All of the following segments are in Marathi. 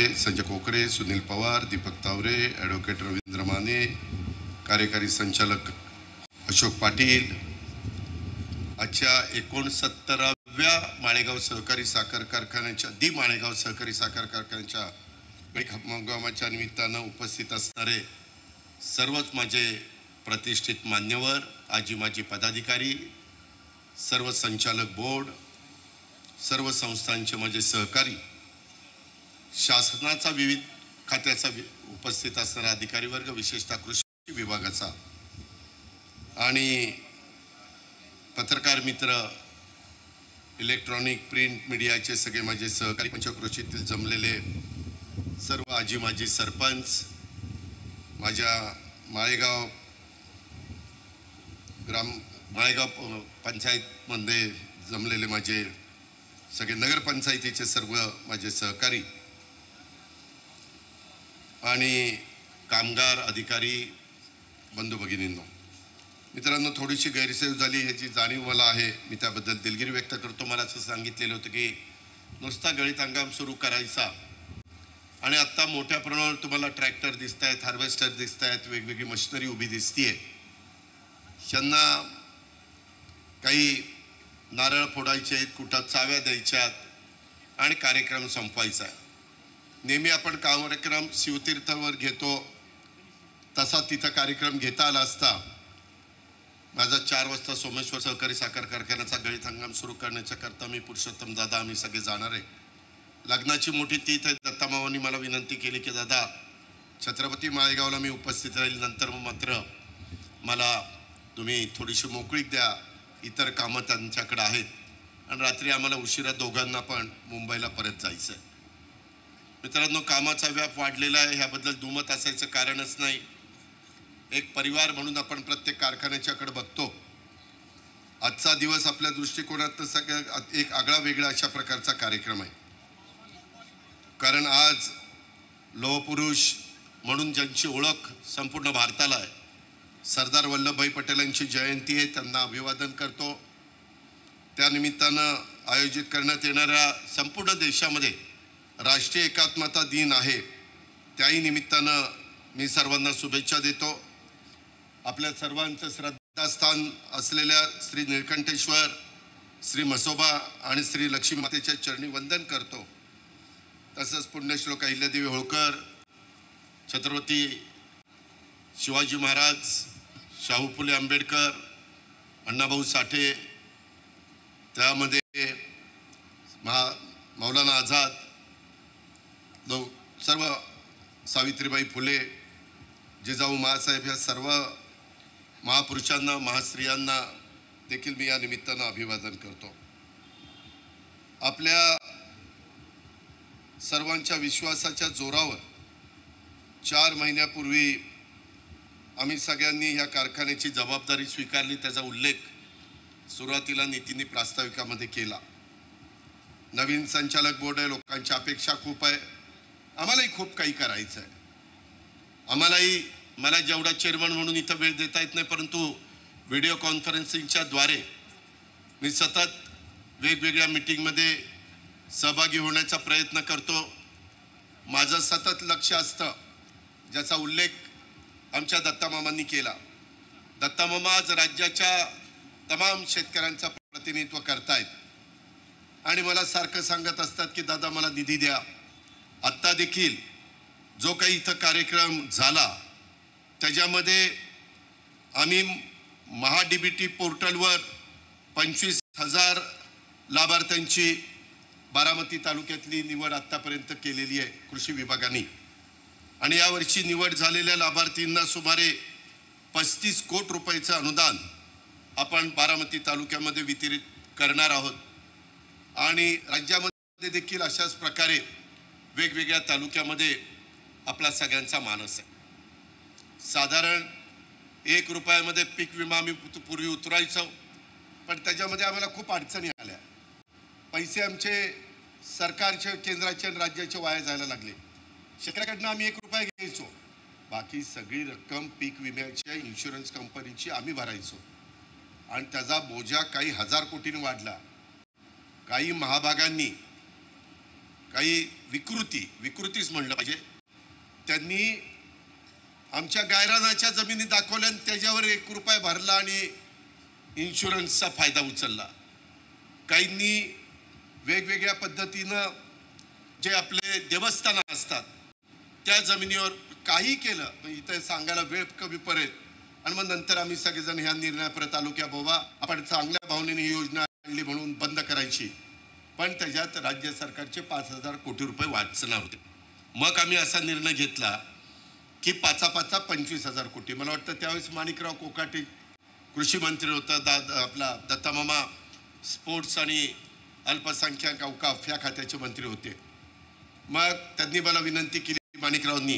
संजय कोकरे, सुनील पवार, दीपक तावरे, ॲडव्होकेट रवींद्र माने, कार्यकारी संचालक अशोक पाटील, आजच्या 69व्या माळेगाव सहकारी साखर कारखान्याच्या माळेगाव सहकारी साखर कारखान्याच्या हंगामाच्या निमित्तानं उपस्थित असणारे सर्वच माझे प्रतिष्ठित मान्यवर, आजी माजी पदाधिकारी, सर्व संचालक बोर्ड, सर्व संस्थांचे माझे सहकारी, शासनाचा विविध खात्याचा उपस्थित असणारा अधिकारी वर्ग, विशेषतः कृषी विभागाचा आणि पत्रकार मित्र, इलेक्ट्रॉनिक प्रिंट मीडियाचे सगळे माझे सहकारी, पंचक्रोशीतील जमलेले सर्व आजी माजी सरपंच, माझ्या माळेगाव पंचायतमध्ये जमलेले माझे सगळे नगरपंचायतीचे सर्व माझे सहकारी आणि कामगार अधिकारी बंधू भगिनींनो, मित्रांनो, थोडीशी गैरसोय झाली ह्याची जाणीव मला आहे. मी त्याबद्दल दिलगिरी व्यक्त करतो. मला असं सांगितलेलं होतं की नुसता गळीत हंगाम सुरू करायचा आणि आत्ता मोठ्या प्रमाणावर तुम्हाला ट्रॅक्टर दिसत आहेत, हार्वेस्टर दिसत आहेत, वेगवेगळी मशिनरी उभी दिसतीये. त्यांना काही नारळ फोडायचे आहेत, कुठं चाव्या द्यायच्यात आणि कार्यक्रम संपवायचा आहे. नेहमी आपण कार्यक्रम शिवतीर्थावर घेतो तसा तिथं कार्यक्रम घेता आला असता. माझा 4 वाजता सोमेश्वर सहकारी साखर कारखान्याचा गळीत हंगाम सुरू करण्याच्या करता मी, पुरुषोत्तम दादा, आम्ही सगळे जाणार आहे. लग्नाची मोठी तीथ आहे. दत्तामावांनी मला विनंती केली की दादा, छत्रपती माळेगावला मी उपस्थित राहील, नंतर मात्र मला तुम्ही थोडीशी मोकळीक द्या, इतर कामं त्यांच्याकडे आहेत आणि रात्री आम्हाला उशिरा दोघांना पण मुंबईला परत जायचं आहे. मित्रांनो, कामाचा व्याप वाढलेला आहे, ह्याबद्दल दुमत असायचं कारणच नाही. एक परिवार म्हणून आपण प्रत्येक कारखान्याच्याकडे बघतो. आजचा दिवस आपल्या दृष्टिकोनात सगळ्यात एक आगळा वेगळा अशा प्रकारचा कार्यक्रम आहे. कारण आज लोहपुरुष म्हणून ज्यांची ओळख संपूर्ण भारताला आहे, सरदार वल्लभभाई पटेलांची जयंती आहे, त्यांना अभिवादन करतो. त्यानिमित्तानं आयोजित करण्यात येणाऱ्या संपूर्ण देशामध्ये राष्ट्रीय एकात्मता दिन आहे, त्याही निमित्तानं मी सर्वांना शुभेच्छा देतो. आपल्या सर्वांचं श्रद्धास्थान असलेल्या श्री निळकंठेश्वर, श्री म्हसोबा आणि श्री लक्ष्मी मातेच्या चरणी वंदन करतो. तसंच पुण्यश्लोक अहिल्यादेवी होळकर, छत्रपती शिवाजी महाराज, शाहू फुले आंबेडकर, अण्णाभाऊ साठे, त्यामध्ये मौलाना आझाद, सर्व सावित्रीबाई फुले, जिजाऊ माँसाहेब, ह्या सर्व महापुरुषांना, महास्त्रियांना देखील मी या निमित्तानं अभिवादन करतो. आपल्या सर्वांच्या विश्वासाच्या जोरावर 4 महिन्यापूर्वी आम्ही सगळ्यांनी ह्या कारखान्याची जबाबदारी स्वीकारली. त्याचा उल्लेख सुरुवातीला नीतीने प्रास्ताविकामध्ये केला. नवीन संचालक बोर्ड आहे, लोकांची अपेक्षा खूप आहे, आम्हालाही खूप काही करायचं आहे. मला जेवढा चेअरमन म्हणून इथं वेळ देता येत नाही, परंतु व्हिडिओ कॉन्फरन्सिंगच्या द्वारे मी सतत वेगवेगळ्या मीटिंगमध्ये सहभागी होण्याचा प्रयत्न करतो. माझं सतत लक्ष असतं, ज्याचा उल्लेख आमच्या दत्तामामांनी केला. दत्तामामा आज राज्याच्या तमाम शेतकऱ्यांचं प्रतिनिधित्व करतायत आणि मला सारखं सांगत असतात की दादा मला निधी द्या. आत्ता देखील जो काही इथं कार्यक्रम झाला त्याच्यामध्ये आम्ही महाडीबीटी पोर्टलवर 25,000 लाभार्थ्यांची बारामती तालुक्यातली निवड आत्तापर्यंत केलेली आहे कृषी विभागाने आणि यावर्षी निवड झालेल्या लाभार्थींना सुमारे 35 कोटी रुपयाचं अनुदान आपण बारामती तालुक्यामध्ये वितरित करणार आहोत आणि राज्यामध्ये देखील अशाच प्रकारे वेगवेगळ्या तालुक्यामध्ये आपला सगळ्यांचा मानस आहे. साधारण 1 रुपयामध्ये पीक विमा आम्ही पूर्वी उतरायचो, पण त्याच्यामध्ये आम्हाला खूप अडचणी आल्या. पैसे आमचे सरकारचे, केंद्राचे आणि राज्याचे वाया जायला लागले. शेतकऱ्याकडनं आम्ही 1 रुपया घ्यायचो, बाकी सगळी रक्कम पीक विम्याच्या इन्शुरन्स कंपनीची आम्ही भरायचो आणि त्याचा बोजा काही 1000 कोटींनी वाढला. काही महाभागांनी काही विकृतीच म्हणलं पाहिजे, त्यांनी आमच्या गायरानाच्या जमिनी दाखवल्या आणि त्याच्यावर 1 रुपया भरला आणि इन्शुरन्सचा फायदा उचलला. काहींनी वेगवेगळ्या पद्धतीनं जे आपले देवस्थान असतात त्या जमिनीवर काही केलं. इथं सांगायला वेळ कमी पडेल आणि मग नंतर आम्ही सगळेजण ह्या निर्णयापर्यंत आलो की बाबा आपण चांगल्या भावनेने ही योजना आणली म्हणून बंद करायची, पण त्याच्यात राज्य सरकारचे 5,000 कोटी रुपये वाचणार होते. मग आम्ही असा निर्णय घेतला की 5 25,000 कोटी. मला वाटतं त्यावेळेस माणिकराव कोकाटे कृषी मंत्री होता, आपला दत्तामामा स्पोर्ट्स आणि अल्पसंख्याक अवकाफ या खात्याचे मंत्री होते. मग त्यांनी मला विनंती केली माणिकरावांनी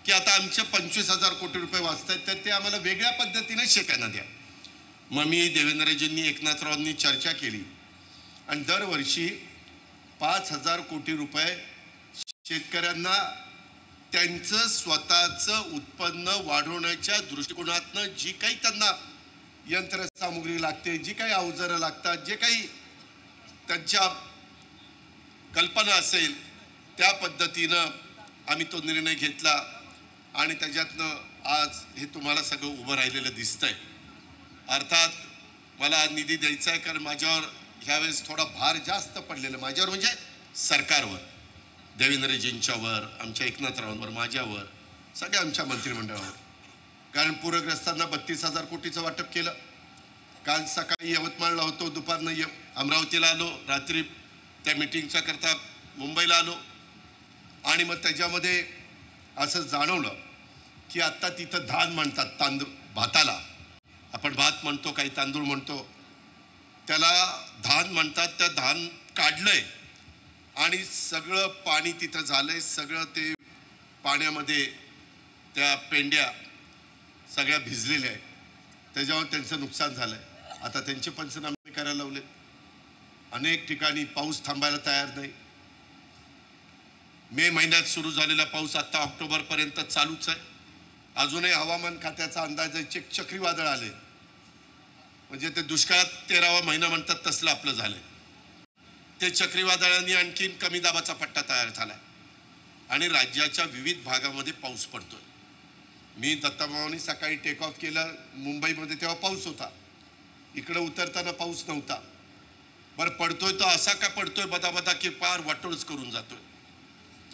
की आता आमचे 25,000 कोटी रुपये वाचत आहेत तर ते आम्हाला वेगळ्या पद्धतीने शेकांना द्या. मग मी देवेंद्रजींनी एकनाथरावांनी चर्चा केली आणि दरवर्षी 5,000 कोटी रुपये शेतकऱ्यांना त्यांचं स्वतःचं उत्पन्न वाढवण्याच्या दृष्टिकोनातनं जी काही त्यांना यंत्रसामुग्री लागते, जी काही अवजारं लागतात, जे काही त्यांच्या कल्पना असेल त्या पद्धतीनं आम्ही तो निर्णय घेतला आणि त्याच्यातनं आज हे तुम्हाला सगळं उभं राहिलेलं दिसतंय. अर्थात मला निधी द्यायचा आहे कारण माझ्यावर ह्यावेळेस थोडा भार जास्त पडलेला, माझ्यावर म्हणजे सरकारवर, देवेंद्रजींच्यावर, आमच्या एकनाथरावांवर, माझ्यावर, सगळ्या आमच्या मंत्रिमंडळावर. कारण पूरग्रस्तांना 32,000 कोटीचं वाटप केलं. काल सकाळी यवतमाळला होतो, दुपारनं अमरावतीला आलो, रात्री त्या मिटिंगच्या करता मुंबईला आलो आणि मग त्याच्यामध्ये असं जाणवलं की आत्ता तिथं धान म्हणतात, तांदूळ, भाताला आपण भात म्हणतो, काही तांदूळ म्हणतो, त्याला धान म्हणतात. त्या धान काढलंय आणि सगळं पाणी तिथं झालंय, सगळं ते पाण्यामध्ये त्या पेंड्या सगळ्या भिजलेल्या आहेत, त्याच्यावर त्यांचं नुकसान झालंय. आता त्यांचे पंचनामे करायला लावले. अनेक ठिकाणी पाऊस थांबायला तयार नाही. मे महिन्यात सुरू झालेला पाऊस आता ऑक्टोबरपर्यंत चालूच आहे. अजूनही हवामान खात्याचा अंदाज आहे चक्रीवादळ आले म्हणजे ते दुष्काळात 13वा महिना म्हणतात तसलं आपलं झालंय. ते चक्रीवादळांनी आणखीन कमी दाबाचा पट्टा तयार झालाय आणि राज्याच्या विविध भागामध्ये पाऊस पडतोय. मी दत्तामामांनी सकाळी टेक ऑफ केलं मुंबईमध्ये, तेव्हा पाऊस होता. इकडं उतरताना पाऊस नव्हता. बरं पडतोय तो असा का पडतोय बदाबदा की पार वाटोळच करून जातोय.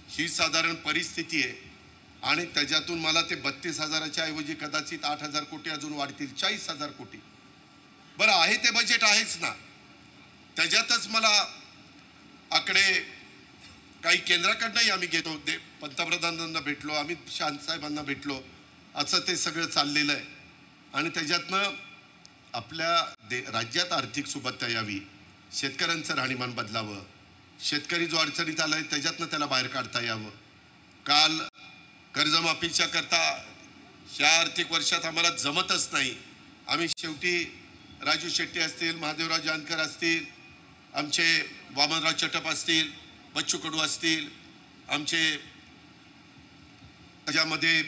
ही साधारण परिस्थिती आहे आणि त्याच्यातून मला ते 32,000च्या ऐवजी कदाचित 8,000 कोटी अजून वाढतील, 40,000 कोटी. बरं आहे ते बजेट आहेच ना, त्याच्यातच मला आकडे काही केंद्राकडनंही आम्ही घेतो, पंतप्रधानांना भेटलो, अमित शाह साहेबांना भेटलो, असं ते सगळं चाललेलं आहे. आणि त्याच्यातनं आपल्या राज्यात आर्थिक सुबत्ता यावी, शेतकऱ्यांचं राहणीमान बदलावं, शेतकरी जो अडचणीत आलाय त्याच्यातनं त्याला बाहेर काढता यावं. काल कर्जमाफीच्या करता ह्या आर्थिक वर्षात आम्हाला जमतच नाही. आम्ही शेवटी राजू शेट्टी असतील, महादेवराव जानकर असतील, आमचे वामनराव चटप असतील, बच्चू कडू असतील, आमचे त्याच्यामध्ये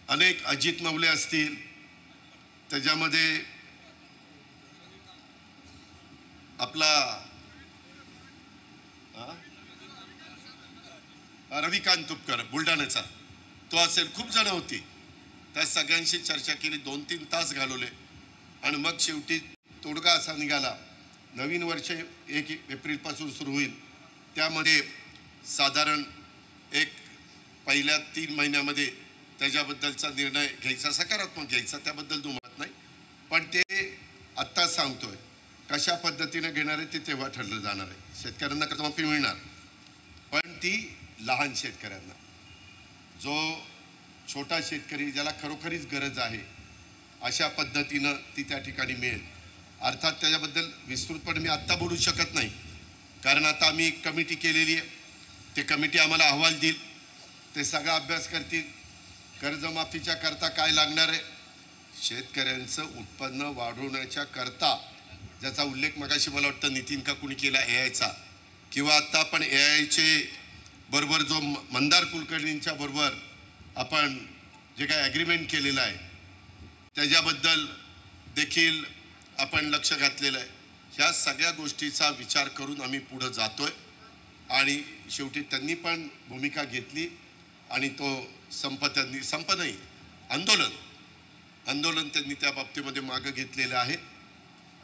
अनेक अजित नवले असतील, त्याच्यामध्ये आपला रविकांत तुपकर बुलढाण्याचा तो असेल, खूप जण होती. त्या सगळ्यांशी चर्चा केली, 2-3 तास घालवले आणि मग शेवटी तोडगा असा निघाला. नवीन वर्ष 1 एप्रिलपासून सुरू होईल, त्यामध्ये साधारण पहिल्या 3 महिन्यामध्ये त्याच्याबद्दलचा निर्णय घ्यायचा, सकारात्मक घ्यायचा, त्याबद्दल दुमत नाही. पण ते आत्ता सांगतोय कशा पद्धतीने घेणार आहे ते तेव्हा ठरलं जाणार आहे. शेतकऱ्यांना कर्जमाफी मिळणार, पण ती लहान शेतकऱ्यांना, जो छोटा शेतकरी ज्याला खरोखरीच गरज आहे अशा पद्धतीनं ती त्या ठिकाणी मिळेल. अर्थात त्याच्याबद्दल विस्तृतपणे मी आत्ता बोलू शकत नाही कारण आता आम्ही एक कमिटी केलेली आहे. ते कमिटी आम्हाला अहवाल देईल, ते सगळा अभ्यास करतील. कर्जमाफीच्या करता काय लागणार आहे, शेतकऱ्यांचं उत्पन्न वाढवण्याच्या करता, ज्याचा उल्लेख मगाशी मला वाटतं नितीन का कुणी केला AIचा, किंवा आता आपण AIचे बरोबर जो मंदार कुलकर्णींच्या बरोबर आपण जे काय ॲग्रीमेंट केलेलं आहे त्याच्याबद्दल देखील आपण लक्ष घातलेलं आहे. ह्या सगळ्या गोष्टीचा विचार करून आम्ही पुढं जातोय आणि शेवटी त्यांनी पण भूमिका घेतली आणि तो संप नाही, आंदोलन त्यांनी त्या बाबतीमध्ये मागं घेतलेलं आहे.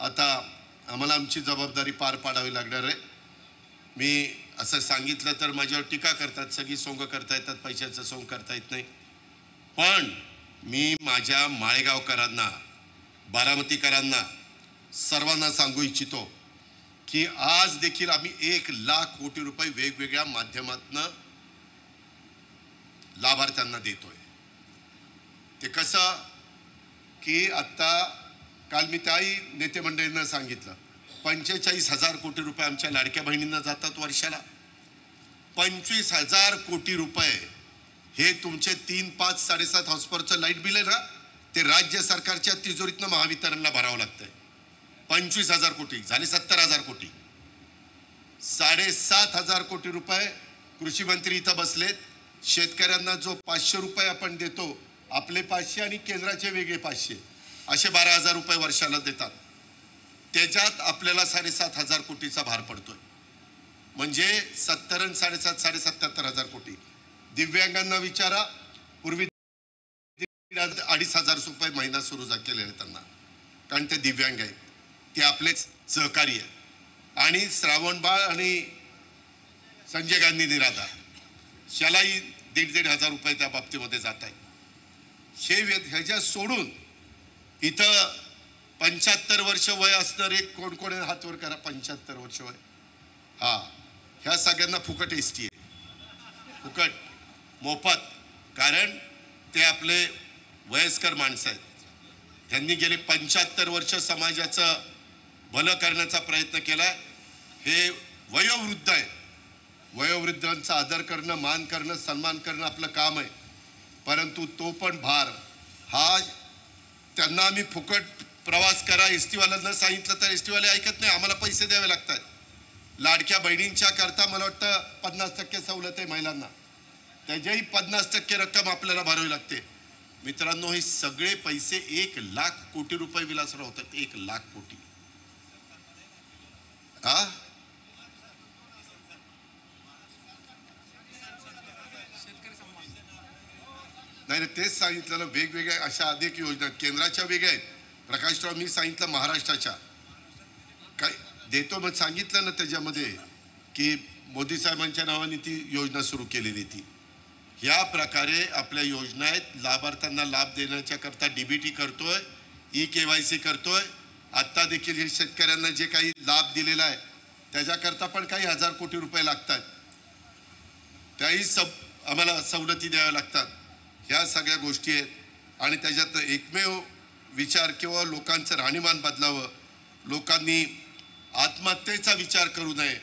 आता आम्हाला आमची जबाबदारी पार पाडावी लागणार आहे. मी असं सांगितलं तर माझ्यावर टीका करतात, सगळी सोंग करता येतात, पैशाचं सोंग करता येत नाही. पण मी माझ्या माळेगावकरांना, बारामतीकरांना सर्वांना सांगू इच्छितो की आज देखील आम्ही 1,00,000 कोटी रुपये वेगवेगळ्या माध्यमातून लाभार्थ्यांना देतोय. ते कसं की आत्ता काल मी त्याही नेते मंडळींना सांगितलं, 45,000 कोटी रुपये आमच्या लाडक्या बहिणींना जातात वर्षाला. 25,000 कोटी रुपये हे तुमचे 3, 5, 7.5 हॉर्सपॉवरचं लाईट बिल आहे ना, ते राज्य सरकारच्या तिजोरीतनं महावितरणला भरावं लागतंय. 25,000 कोटी झाले 70,000 कोटी. 7,500 कोटी रुपये कृषी मंत्री इथं बसलेत. शेतकऱ्यांना जो 500 रुपये आपण देतो, आपले 500 आणि केंद्राचे वेगळे 500, असे 12,000 रुपये वर्षाला देतात. त्याच्यात आपल्याला 7,500 कोटीचा भार पडतोय. म्हणजे 70 आणि 7.5 77,000 कोटी. दिव्यांगांना विचारा, पूर्वी 2,500 रुपये महिना सुरू केलेले आहे त्यांना, कारण ते दिव्यांग आहेत, ते आपलेच सहकारी आहेत. आणि श्रावणबाळ आणि संजय गांधी निराधार यालाही 1,500 रुपये त्या बाबतीमध्ये जात आहे. ह्याच्या सोडून इथं 75 वर्ष वय असणारे कोण कोण हात वर करा. 75 वर्ष वय, हा, ह्या सगळ्यांना फुकट एसटी आहे, फुकट मोफत. कारण ते आपले वयस्कर माणसं आहेत. त्यांनी गेले 75 वर्ष समाजाचं भलं करण्याचा प्रयत्न केलाय. हे वयोवृद्ध आहे. वयोवृद्धांचा आदर करणं, मान करणं, सन्मान करणं आपलं काम आहे. परंतु तो पण भार हा त्यांना आम्ही फुकट प्रवास करा एसटीवाल्यांना सांगितलं तर एसटीवाले ऐकत नाही, आम्हाला पैसे द्यावे लागतात. लाडक्या बहिणींच्या करता मला वाटतं 50% सवलत आहे महिलांना, त्याच्याही 50% रक्कम आपल्याला भरावी लागते. मित्रांनो, हे सगळे पैसे 1,00,000 कोटी रुपये विलासराव होतात. 1,00,000 कोटी. हा, नाही, तेच सांगितलं. वेगवेगळ्या अशा अनेक योजना केंद्राच्या वेगळ्या आहेत. प्रकाशराव, मी सांगितलं महाराष्ट्राच्या काय देतो, मग सांगितलं ना त्याच्यामध्ये की मोदी साहेबांच्या नावाने ती योजना सुरू केलेली. ती या प्रकारे आपल्या योजना आहेत. लाभार्थ्यांना लाभ देण्याच्या करता डीबीटी करतोय, KYC करतोय. आत्ता देखील हे शेतकऱ्यांना जे काही लाभ दिलेला आहे त्याच्याकरता पण काही 1,000 कोटी रुपये लागतात. त्याही आम्हाला सवलती द्याव्या लागतात. ह्या सगळ्या गोष्टी आहेत. आणि त्याच्यात एकमेव विचार किंवा लोकांचं राहणीमान बदलावं, लोकांनी आत्महत्येचा विचार करू नये,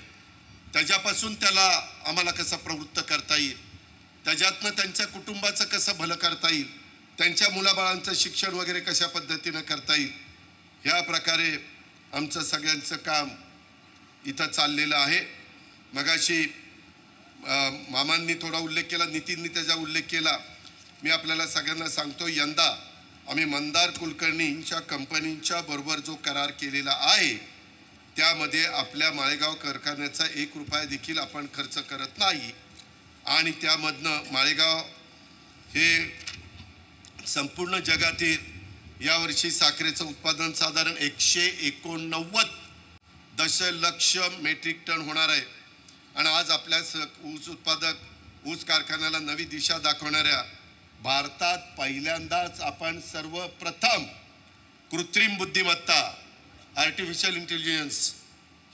त्याच्यापासून त्याला आम्हाला कसं प्रवृत्त करता येईल, त्याच्यातनं त्यांच्या कुटुंबाचं कसं भलं करता येईल, त्यांच्या मुलाबाळांचं शिक्षण वगैरे कशा पद्धतीनं करता येईल, ह्या प्रकारे आमचं सगळ्यांचं काम इथं चाललेलं आहे. मगाशी मामांनी थोडा उल्लेख केला, नितीननी त्याचा उल्लेख केला. मी आपल्याला सगळ्यांना सांगतो, यंदा आम्ही मंदार कुलकर्णींच्या कंपनींच्या बरोबर जो करार केलेला आहे त्यामध्ये आपल्या माळेगाव कारखान्याचा 1 रुपया देखील आपण खर्च करत नाही. आणि त्यामधनं माळेगाव हे संपूर्ण जगातील यावर्षी साखरेचं उत्पादन साधारण 189 दशलक्ष मेट्रिक टन होणार आहे. आणि आज आपल्या ऊस उत्पादक ऊस कारखान्याला नवी दिशा दाखवणाऱ्या भारतात पहिल्यांदाच आपण सर्वप्रथम कृत्रिम बुद्धिमत्ता, आर्टिफिशियल इंटेलिजन्स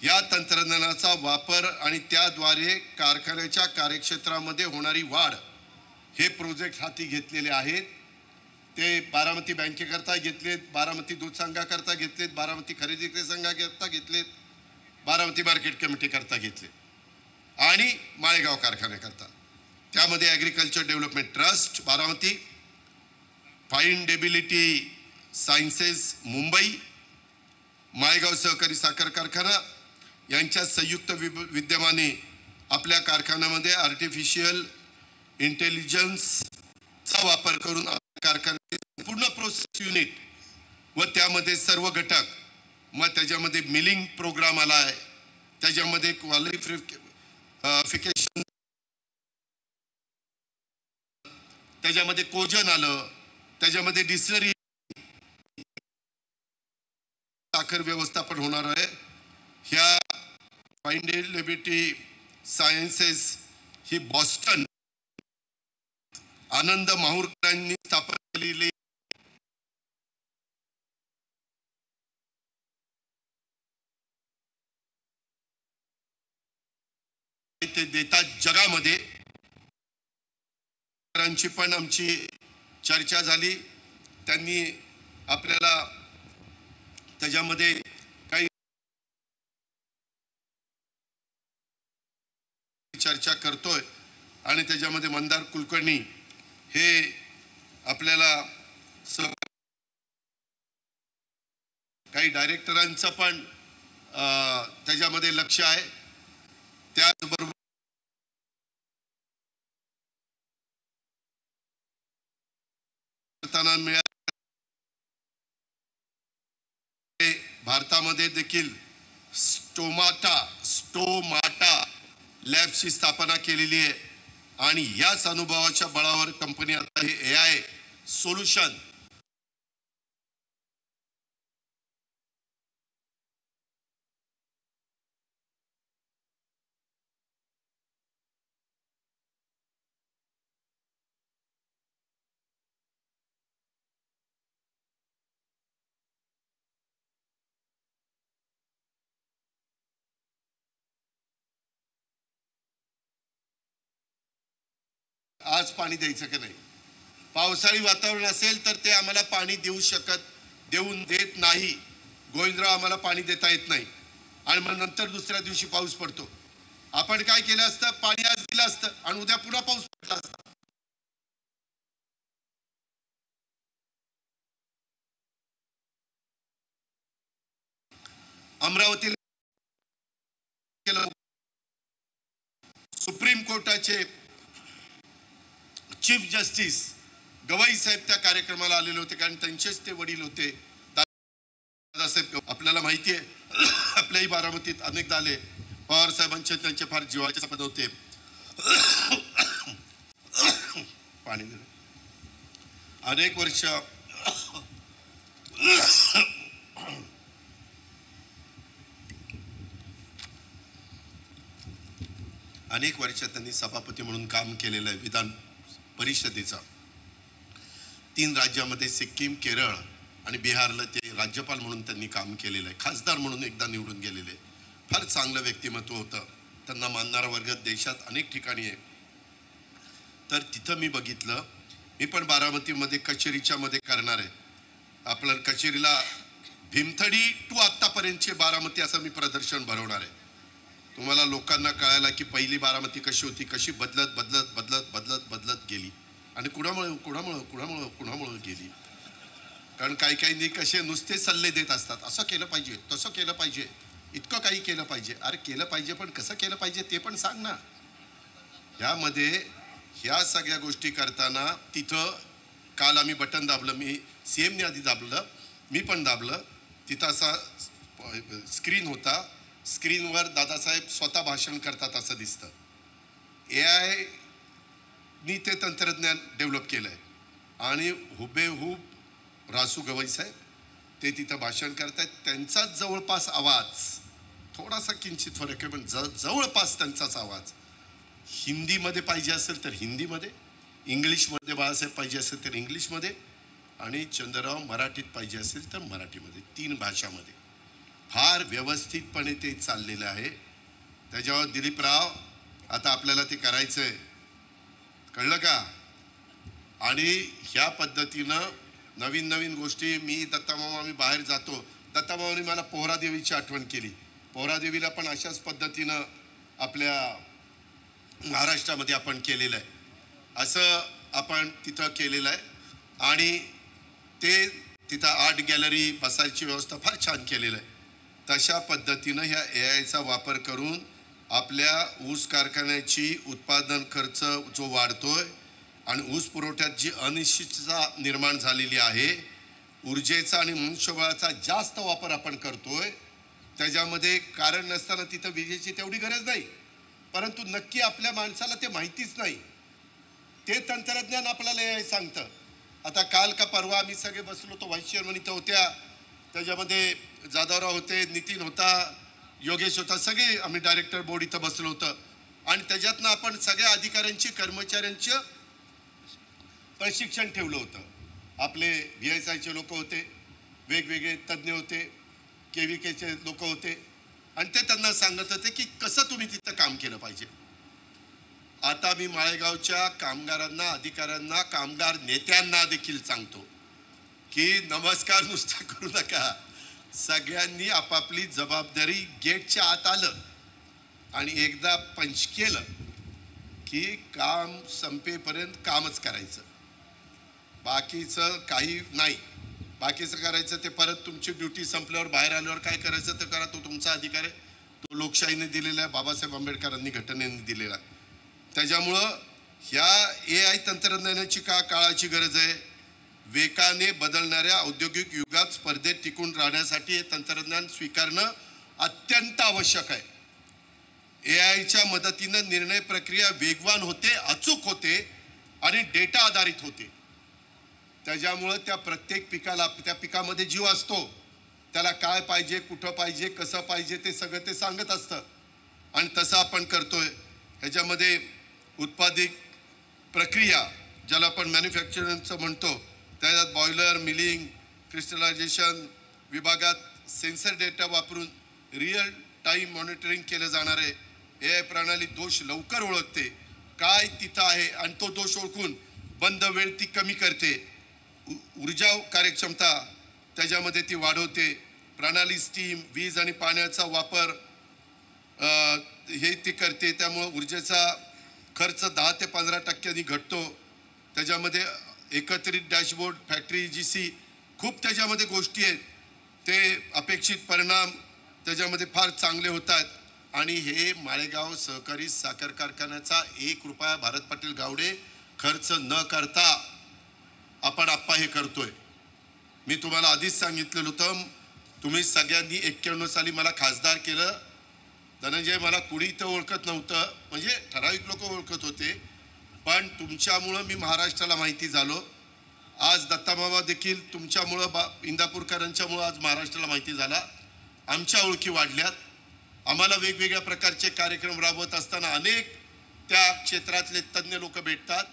या तंत्रज्ञानाचा वापर आणि त्याद्वारे कारखान्याच्या कार्यक्षेत्रामध्ये होणारी वाढ हे प्रोजेक्ट हाती घेतलेले आहेत. ते बारामती बँकेकरता घेतलेत, बारामती दूध संघाकरता घेतलेत, बारामती खरेदी विक्री संघाकरता घेतलेत, बारामती मार्केट कमिटीकरता घेतले आणि माळेगाव कारखान्याकरता. त्यामध्ये agriculture development trust Baramati, findability sciences Mumbai, Malegaon सहकारी साखर कारखाना यांच्या संयुक्त विद्यमाने आपल्या कारखान्यामध्ये आर्टिफिशियल इंटेलिजन्सचा वापर करून कारखान्याचे पूर्ण प्रोसेस युनिट व त्यामध्ये सर्व घटक, मग त्याच्यामध्ये मिलिंग प्रोग्राम आला आहे, त्याच्यामध्ये फिकेशन, त्याच्यामध्ये कोजन आलं, त्याच्यामध्ये डिस्लरी साखर व्यवस्थापन होणार आहे. ह्या फाइंडेबिलिटी सायन्सेस ही बॉस्टन आनंद माहुरकरांनी स्थापन केलेली ते देतात जगामध्ये. पण आमची चर्चा झाली, त्यांनी आपल्याला त्याच्यामध्ये काही चर्चा करतोय आणि त्याच्यामध्ये मंदार कुलकर्णी हे आपल्याला काही डायरेक्टरांचं पण त्याच्यामध्ये लक्ष आहे. त्याचबरोबर भारतामध्ये देखील स्टोमाटा लॅबची स्थापना केलेली आहे आणि याच अनुभवाच्या बळावर कंपनी आता हे AI सोल्युशन आज पाणी द्यायचं की नाही. पावसाळी वातावरण असेल तर ते आम्हाला पाणी देऊन देत नाही. गोविंदराव आम्हाला पाणी देता येत नाही आणि मग नंतर दुसऱ्या दिवशी पाऊस पडतो. आपण काय केलं असतं, पाणी आज दिलं असतं आणि उद्या पुन्हा पाऊस पडला असता. अमरावतीला सुप्रीम कोर्टाचे चीफ जस्टिस गवाई साहेब त्या कार्यक्रमाला आलेले होते, कारण त्यांचेच ते वडील होते दादासाहेब. आपल्याला माहिती आहे, आपल्याही बारामतीत अनेकदा आले. पवार साहेबांचे त्यांचे फार जिव्हाळ्याचे संबंध होते. पाणी दिलं अनेक वर्ष. अनेक वर्ष त्यांनी सभापती म्हणून काम केलेलं आहे विधान परिषदेचा. 3 राज्यामध्ये सिक्कीम, केरळ आणि बिहारला ते राज्यपाल म्हणून त्यांनी काम केलेलं आहे. खासदार म्हणून एकदा निवडून गेलेले. फार चांगलं व्यक्तिमत्व होतं. त्यांना मानणारा वर्ग देशात अनेक ठिकाणी आहे. तर तिथं मी बघितलं, मी पण बारामतीमध्ये कचेरीच्या मध्ये करणार आहे. आपलं कचेरीला भीमथडी टू आत्तापर्यंतचे बारामती असं मी प्रदर्शन भरवणार आहे. तुम्हाला लोकांना कळायला की पहिली बारामती कशी होती, कशी बदलत बदलत बदलत बदलत बदलत गेली आणि कुणामुळे गेली. कारण काही काही कसे नुसते सल्ले देत असतात, असं केलं पाहिजे, तसं केलं पाहिजे, इतकं काही केलं पाहिजे. अरे केलं पाहिजे, पण कसं केलं पाहिजे ते पण सांग ना. ह्यामध्ये ह्या सगळ्या गोष्टी करताना तिथं काल आम्ही बटन दाबलं, मी CMने आधी दाबलं, मी पण दाबलं. तिथं असा स्क्रीन होता, स्क्रीनवर दादासाहेब स्वतः भाषण करतात असं दिसतं. AI नी ते तंत्रज्ञान डेव्हलप केलं आहे आणि हुबेहूब रासू गवई साहेब ते तिथं भाषण करतायत. त्यांचाच जवळपास आवाज, थोडासा किंचित फरक आहे पण जवळपास त्यांचाच आवाज हिंदीमध्ये पाहिजे असेल तर हिंदीमध्ये, इंग्लिशमध्ये बाळासाहेब पाहिजे असेल तर इंग्लिशमध्ये आणि चंद्रराव मराठीत पाहिजे असेल तर मराठीमध्ये, 3 भाषामध्ये फार व्यवस्थितपणे ते चाललेलं आहे. त्याच्यावर दिलीपराव आता आपल्याला ते करायचं आहे, कळलं का. आणि ह्या पद्धतीनं नवीन नवीन गोष्टी. मी दत्तामामा, मी बाहेर जातो, दत्तामामाने मला पोहरादेवीची आठवण केली. पोहरादेवीला पण अशाच पद्धतीनं आपल्या महाराष्ट्रामध्ये आपण केलेलं आहे, असं आपण तिथं केलेलं आहे. आणि ते तिथं आर्ट गॅलरी, बसायची व्यवस्था फार छान केलेलं आहे. तशा पद्धतीनं ह्या AIचा वापर करून आपल्या ऊस कारखान्याची उत्पादन खर्च जो वाढतोय आणि ऊस पुरवठ्यात जी अनिश्चितता निर्माण झालेली आहे, ऊर्जेचा आणि मनुष्यबळाचा जास्त वापर आपण करतोय. त्याच्यामध्ये कारण नसताना तिथं विजेची तेवढी गरज नाही. परंतु नक्की आपल्या माणसाला ते माहितीच नाही. ते तंत्रज्ञान आपल्याला हे सांगतं. आता काल का परवा आम्ही सगळे बसलो होतो, व्हाईस चेअरमन इथं होत्या, त्याच्यामध्ये जाधवराव होते, नितीन होता, योगेश होता, सगळे आम्ही डायरेक्टर बोर्ड इथं बसलो होतं. आणि त्याच्यातनं आपण सगळ्या अधिकाऱ्यांची कर्मचाऱ्यांचं प्रशिक्षण ठेवलं होतं. आपले VSIचे लोक होते, वेगवेगळे तज्ज्ञ होते, KVKचे लोक होते, आणि ते त्यांना सांगत होते की कसं तुम्ही तिथं काम केलं पाहिजे. आता मी माळेगावच्या कामगारांना, अधिकाऱ्यांना, कामगार नेत्यांना देखील सांगतो की नमस्कार नुसता करू नका. सगळ्यांनी आपापली जबाबदारी गेटच्या आत आलं आणि एकदा पंच केलं की काम संपेपर्यंत कामच करायचं, बाकीचं काही नाही. बाकीचं करायचं ते परत तुमची ड्युटी संपल्यावर बाहेर आल्यावर काय करायचं ते करा. तो तुमचा अधिकार आहे, तो लोकशाहीने दिलेला आहे, बाबासाहेब आंबेडकरांनी घटनेने दिलेला आहे. त्याच्यामुळं ह्या AI तंत्रज्ञानाची काळाची गरज आहे. वेगाने बदलणाऱ्या औद्योगिक युगात स्पर्धेत टिकून राहण्यासाठी हे तंत्रज्ञान स्वीकारणं अत्यंत आवश्यक आहे. AIच्या मदतीनं निर्णय प्रक्रिया वेगवान होते, अचूक होते आणि डेटा आधारित होते. त्याच्यामुळं त्या प्रत्येक पिकाला, त्या पिकामध्ये जीव असतो, त्याला काय पाहिजे, कुठं पाहिजे, कसं पाहिजे ते सगळं ते सांगत असतं. आणि तसं आपण करतोय. ह्याच्यामध्ये उत्पादित प्रक्रिया, ज्याला आपण मॅन्युफॅक्चरिंगचं म्हणतो, त्याच्यात बॉयलर, मिलिंग, क्रिस्टलायझेशन विभागात सेन्सर डेटा वापरून रिअल टाईम मॉनिटरिंग केलं जाणार आहे. AI प्रणाली दोष लवकर ओळखते, काय तिथं आहे, आणि तो दोष ओळखून बंद वेळ ती कमी करते. ऊर्जा कार्यक्षमता त्याच्यामध्ये ती वाढवते. प्रणाली स्टीम, वीज आणि पाण्याचा वापर हे ती करते. त्यामुळे ऊर्जेचा खर्च 10 ते 15% घटतो. त्याच्यामध्ये एकत्रित डॅशबोर्ड, फॅक्टरी EGC, खूप त्याच्यामध्ये गोष्टी आहेत. ते अपेक्षित परिणाम त्याच्यामध्ये फार चांगले होतात. आणि हे माळेगाव सहकारी साखर कारखान्याचा 1 रुपया भारत पाटील गावडे खर्च न करता आपण आप्पा हे करतोय. मी तुम्हाला आधीच सांगितलेलं होतं, तुम्ही सगळ्यांनी 91 साली मला खासदार केलं. धनंजय मला कुणी इथं ओळखत नव्हतं, म्हणजे ठराविक लोक ओळखत होते, पण तुमच्यामुळं मी महाराष्ट्राला माहिती झालो. आज दत्तामामा देखील तुमच्यामुळं, इंदापूरकरांच्यामुळं आज महाराष्ट्राला माहिती झाला. आमच्या ओळखी वाढल्यात. आम्हाला वेगवेगळ्या प्रकारचे कार्यक्रम राबवत असताना अनेक त्या क्षेत्रातले तज्ज्ञ लोक भेटतात.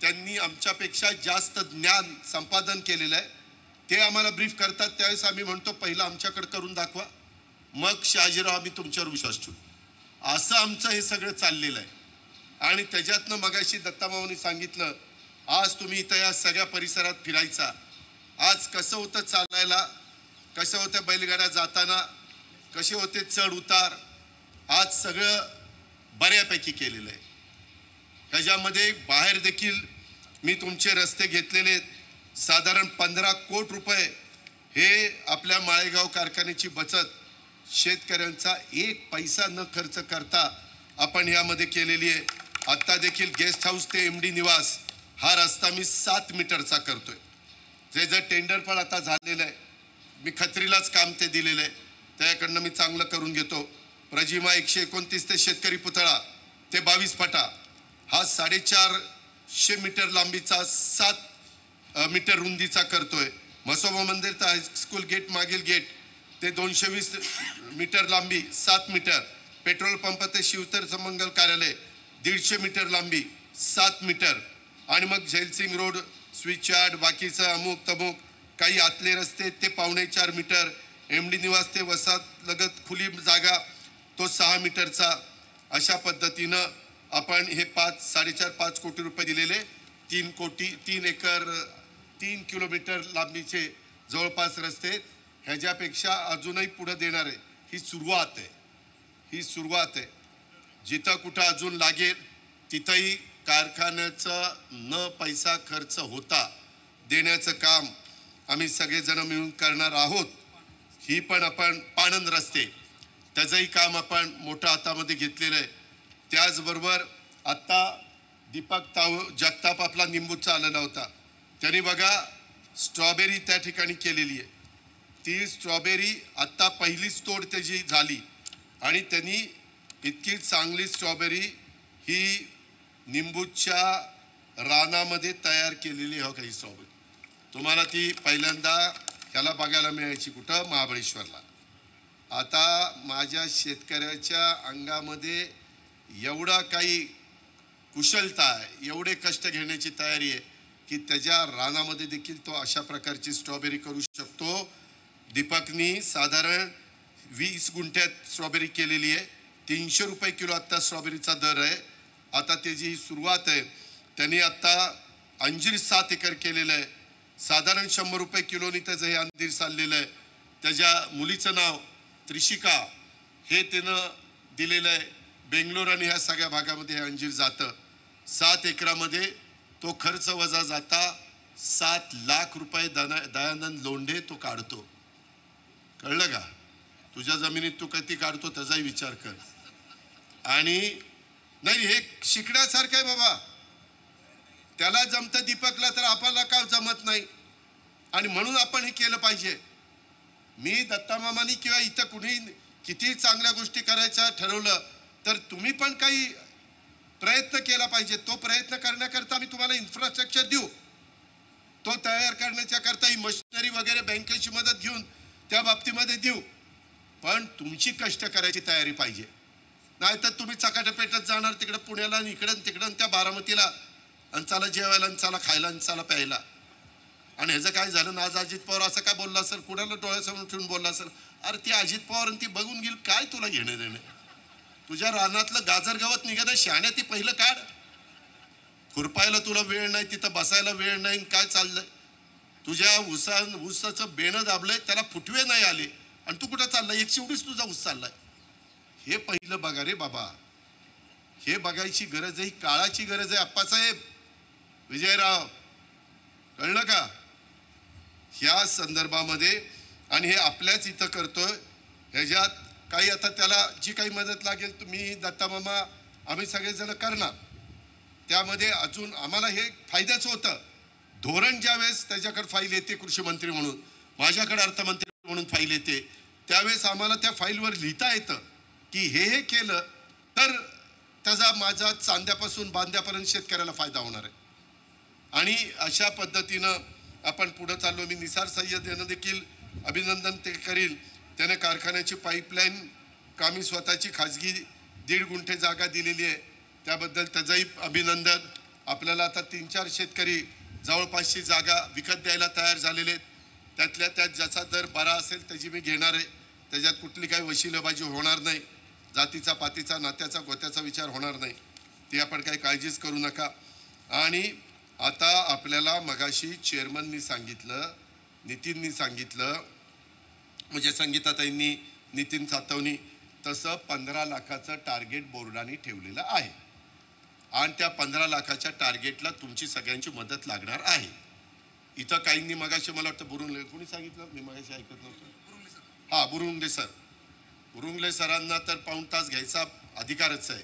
त्यांनी आमच्यापेक्षा जास्त ज्ञान संपादन केलेलं आहे. ते आम्हाला ब्रीफ करतात. त्यावेळेस आम्ही म्हणतो पहिलं आमच्याकडे करून दाखवा, मग शहाजीराव आम्ही तुमच्यावर विश्वास ठेवू. असं आमचं हे सगळं चाललेलं आहे. आणि त्याच्यातनं मगाशी दत्तामामांनी सांगितलं, आज तुम्ही इथं या सगळ्या परिसरात फिरायचा, आज कसं होतं चालायला, कसं होतं बैलगाड्या जाताना, कसे होते चढ उतार, आज सगळं बऱ्यापैकी केलेलं आहे. ह्याच्यामध्ये बाहेर देखील मी तुमचे रस्ते घेतलेले आहेत. साधारण 15 कोटी रुपये हे आपल्या माळेगाव कारखान्याची बचत, शेतकऱ्यांचा 1 पैसा न खर्च करता आपण यामध्ये केलेली आहे. आत्ता देखील गेस्ट हाऊस ते MD निवास हा रस्ता मी 7 मीटरचा करतोय. त्याचं टेंडर पण आता झालेलं आहे. मी खत्रीलाच काम ते दिलेलं आहे, त्याकडनं मी चांगलं करून घेतो. प्रजिमा 129 ते शेतकरी पुतळा ते 22 फटा हा 450 मीटर लांबीचा 7 मीटर रुंदीचा करतोय. म्हसोबा मंदिर तर हायस्कूल गेट मागील गेट ते 220 मीटर लांबी 7 मीटर. पेट्रोल पंप ते शिवतर समंगल कार्यालय 150 मीटर लांबी 7 मीटर. आणि मग जैलसिंग रोड, स्विच यार्ड, बाकीचं अमुक तमुक काही आतले रस्ते ते 4.25 मीटर. MD निवास ते वसाहत लगत खुली जागा तो 6 मीटरचा. अशा पद्धतीनं आपण हे 4.5 कोटी रुपये दिलेले 3 एकर 3 किलोमीटर लांबीचे जवळपास रस्ते. ह्याच्यापेक्षा अजूनही पुढे देणार आहे. ही सुरुवात आहे, ही सुरुवात आहे. जिथं कुठं अजून लागेल तिथंही कारखान्याचं न पैसा खर्च होता देण्याचं काम आम्ही सगळेजण मिळून करणार आहोत. ही पण आपण पाणंद रस्ते त्याचंही काम आपण मोठ्या हातामध्ये घेतलेलं आहे. त्याचबरोबर आत्ता दीपक जगताप आपला निंबूचा आलेला होता, त्यांनी बघा स्ट्रॉबेरी त्या ठिकाणी केलेली आहे. ती स्ट्रॉबेरी आत्ता पहिलीच तोड त्याची झाली आणि त्यांनी इतकी चांगली स्ट्रॉबेरी ही निंबूच्या रानामध्ये तयार केलेली हो काही स्ट्रॉबेरी. तुम्हाला ती पहिल्यांदा ह्याला बघायला मिळायची कुठं? महाबळेश्वरला. आता माझ्या शेतकऱ्याच्या अंगामध्ये एवढा काही कुशलता आहे, एवढे कष्ट घेण्याची तयारी आहे की त्याच्या रानामध्ये देखील तो अशा प्रकारची स्ट्रॉबेरी करू शकतो. दीपकनी साधारण 20 गुंठ्यात स्ट्रॉबेरी केलेली आहे. 300 रुपये किलो आत्ता स्ट्रॉबेरीचा दर आहे. आता त्याची सुरुवात आहे. त्यांनी आत्ता अंजीर 7 एकर केलेलं आहे. साधारण 100 रुपये किलोनी त्याचं हे अंजीर चाललेलं आहे. त्याच्या मुलीचं नाव त्रिशिका हे त्यानं दिलेलं आहे. बेंगलोर आणि ह्या सगळ्या भागामध्ये हे अंजीर जातं. 7 एकरामध्ये तो खर्च वजा जाता 7 लाख रुपये दयानंद लोंढे तो काढतो. कळलं का? तुझ्या जमिनीत तू किती काढतो त्याचाही विचार कर. आणि नाही, हे शिकण्यासारखं आहे बाबा. त्याला जमतं दीपकला, तर आपल्याला का जमत नाही? आणि म्हणून आपण हे केलं पाहिजे. मी दत्तामामानी किंवा इथं कुणी किती चांगल्या गोष्टी करायच्या ठरवलं तर तुम्ही पण काही प्रयत्न केला पाहिजे. तो प्रयत्न करण्याकरता आम्ही तुम्हाला इन्फ्रास्ट्रक्चर देऊ. तो तयार करण्याच्या करता ही मशिनरी वगैरे बँकेची मदत घेऊन त्या बाबतीमध्ये देऊ. पण तुमची कष्ट करायची तयारी पाहिजे. नाहीतर तुम्ही चकाटपेटत जाणार तिकडे पुण्याला आणि इकडं तिकडं त्या बारामतीला, आणि चला जेवायला आणि चला खायला आणि चला प्यायला. आणि ह्याचं काय झालं ना, आज अजित पवार असं काय बोलला असेल, कुणाला डोळ्यासमोर ठेवून बोलला असेल. अरे ती अजित पवार आणि ती बघून गेली, काय तुला घेणं देणं? तुझ्या रानातलं गाजर गवत निघालं शाण्या, ती पहिलं काढ. खुरपायला तुला वेळ नाही, तिथं बसायला वेळ नाही. काय चाललंय? तुझ्या ऊसाचं बेणं दाबलंय, त्याला फुटवे नाही आले आणि तू कुठं चाललाय? 120 तुझा ऊस चाललाय. हे पहिलं बघा रे बाबा. हे बघायची गरज आहे, काळाची गरज आहे अप्पासाहेब, विजयराव. कळलं का? ह्या संदर्भामध्ये आणि हे आपल्याच इथं करतोय. ह्याच्यात काही आता त्याला जी काही मदत लागेल तुम्ही दत्तामामा आम्ही सगळेजण करणार. त्यामध्ये अजून आम्हाला हे फायद्याचं होतं. धोरण ज्यावेळेस त्याच्याकडे फाईल येते कृषी मंत्री म्हणून, माझ्याकडे अर्थमंत्री म्हणून फाईल येते, त्यावेळेस आम्हाला त्या फाईलवर लिहिता येतं की हे केलं तर त्याचा माझा चांद्यापासून बांध्यापर्यंत शेतकऱ्याला फायदा होणार आहे. आणि अशा पद्धतीनं आपण पुढं चाललो. मी निसार सय्यद यांना देखील अभिनंदन ते करील. त्याने कारखान्याची पाईपलाईन कामी स्वतःची खाजगी 1.5 गुंठे जागा दिलेली आहे, त्याबद्दल त्याचंही अभिनंदन. आपल्याला आता 3-4 शेतकरी जवळपासची जागा विकत द्यायला तयार झालेले आहेत. त्यातल्या त्यात ज्याचा दर बरा असेल त्याची मी घेणार आहे. त्याच्यात कुठली काही वशिलेबाजी होणार नाही. जातीचा पातीचा नात्याचा गोत्याचा विचार होणार नाही. ती आपण काही काळजीच करू नका. आणि आता आपल्याला मगाशी चेअरमननी सांगितलं, नितीननी सांगितलं, म्हणजे संगीताताईंनी, नितीन सातवनी, तसं 15 लाखाचं टार्गेट बोर्डाने ठेवलेलं आहे. आणि त्या 15 लाखाच्या टार्गेटला तुमची सगळ्यांची मदत लागणार आहे. इथं काहींनी मगाशी मला वाटतं बुरुंगले, कोणी सांगितलं मी मगाशी ऐकत नव्हतं. हां, बुरुंगले सर. बुरुंगले सरांना तर पाऊण तास घ्यायचा अधिकारच आहे,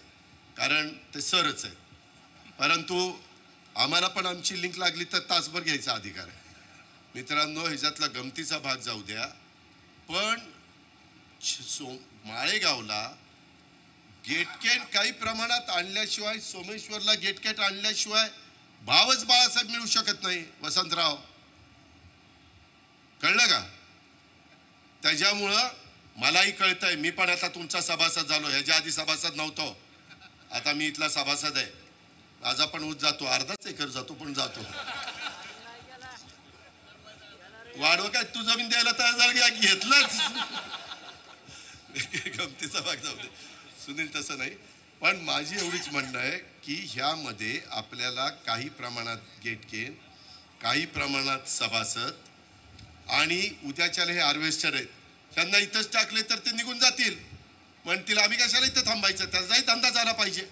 कारण ते सरच आहे. परंतु आम्हाला पण आमची लिंक लागली तर तासभर घ्यायचा अधिकार आहे. मित्रांनो, ह्याच्यातला गमतीचा भाग जाऊ द्या, पण माळेगावला गेटकेट काही प्रमाणात आणल्याशिवाय, सोमेश्वरला गेटकेट आणल्याशिवाय भावच बाळासाहेब मिळू शकत नाही. वसंतराव, कळलं का? त्याच्यामुळं मलाही कळतंय. मी पण आता तुमचा सभासद झालो. ह्याच्या आधी सभासद नव्हतो, आता मी इथला सभासद आहे. माझा पण ऊस जातो, अर्धाच एकर जातो, पण जातो. वाढव काय तू जमीन द्यायला तयार झाला, घेतलंच. गमतीचा भाग जाऊ दे सुनील, तसं नाही. पण माझी एवढीच म्हणणं आहे की ह्यामध्ये आपल्याला काही प्रमाणात गेटकेन, काही प्रमाणात सभासद आणि उद्याच्याला हे हार्वेस्टर आहेत, त्यांना इथंच टाकले तर ते निघून जातील. म्हणतील आम्ही कशाला इथं थांबायचं? त्याचाही धंदा झाला पाहिजे.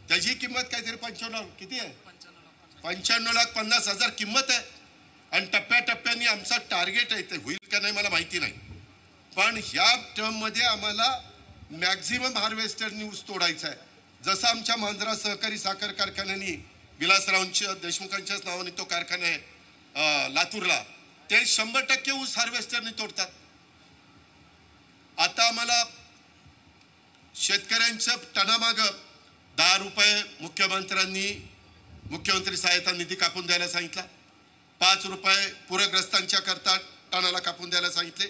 त्याची किंमत काहीतरी 55 किती आहे? 95,50,000 किंमत आहे. आणि टप्प्याटप्प्याने आमचा टार्गेट आहे. ते होईल का नाही मला माहिती नाही, पण ह्या टर्ममध्ये आम्हाला मॅक्झिमम हार्वेस्टरनी ऊस तोडायचा आहे. जसं आमच्या मांजरा सहकारी साखर कारखान्यानी विलासरावांच्या देशमुखांच्याच नावाने तो कारखाना आहे लातूरला, ते 100% ऊस हार्वेस्टरनी तोडतात. आता आम्हाला शेतकऱ्यांच्या टनामागं 10 रुपये मुख्यमंत्री सहायता निधी कापून द्यायला सांगितला. 5 रुपये पूरग्रस्तांच्या करता टनाला कापून द्यायला सांगितले.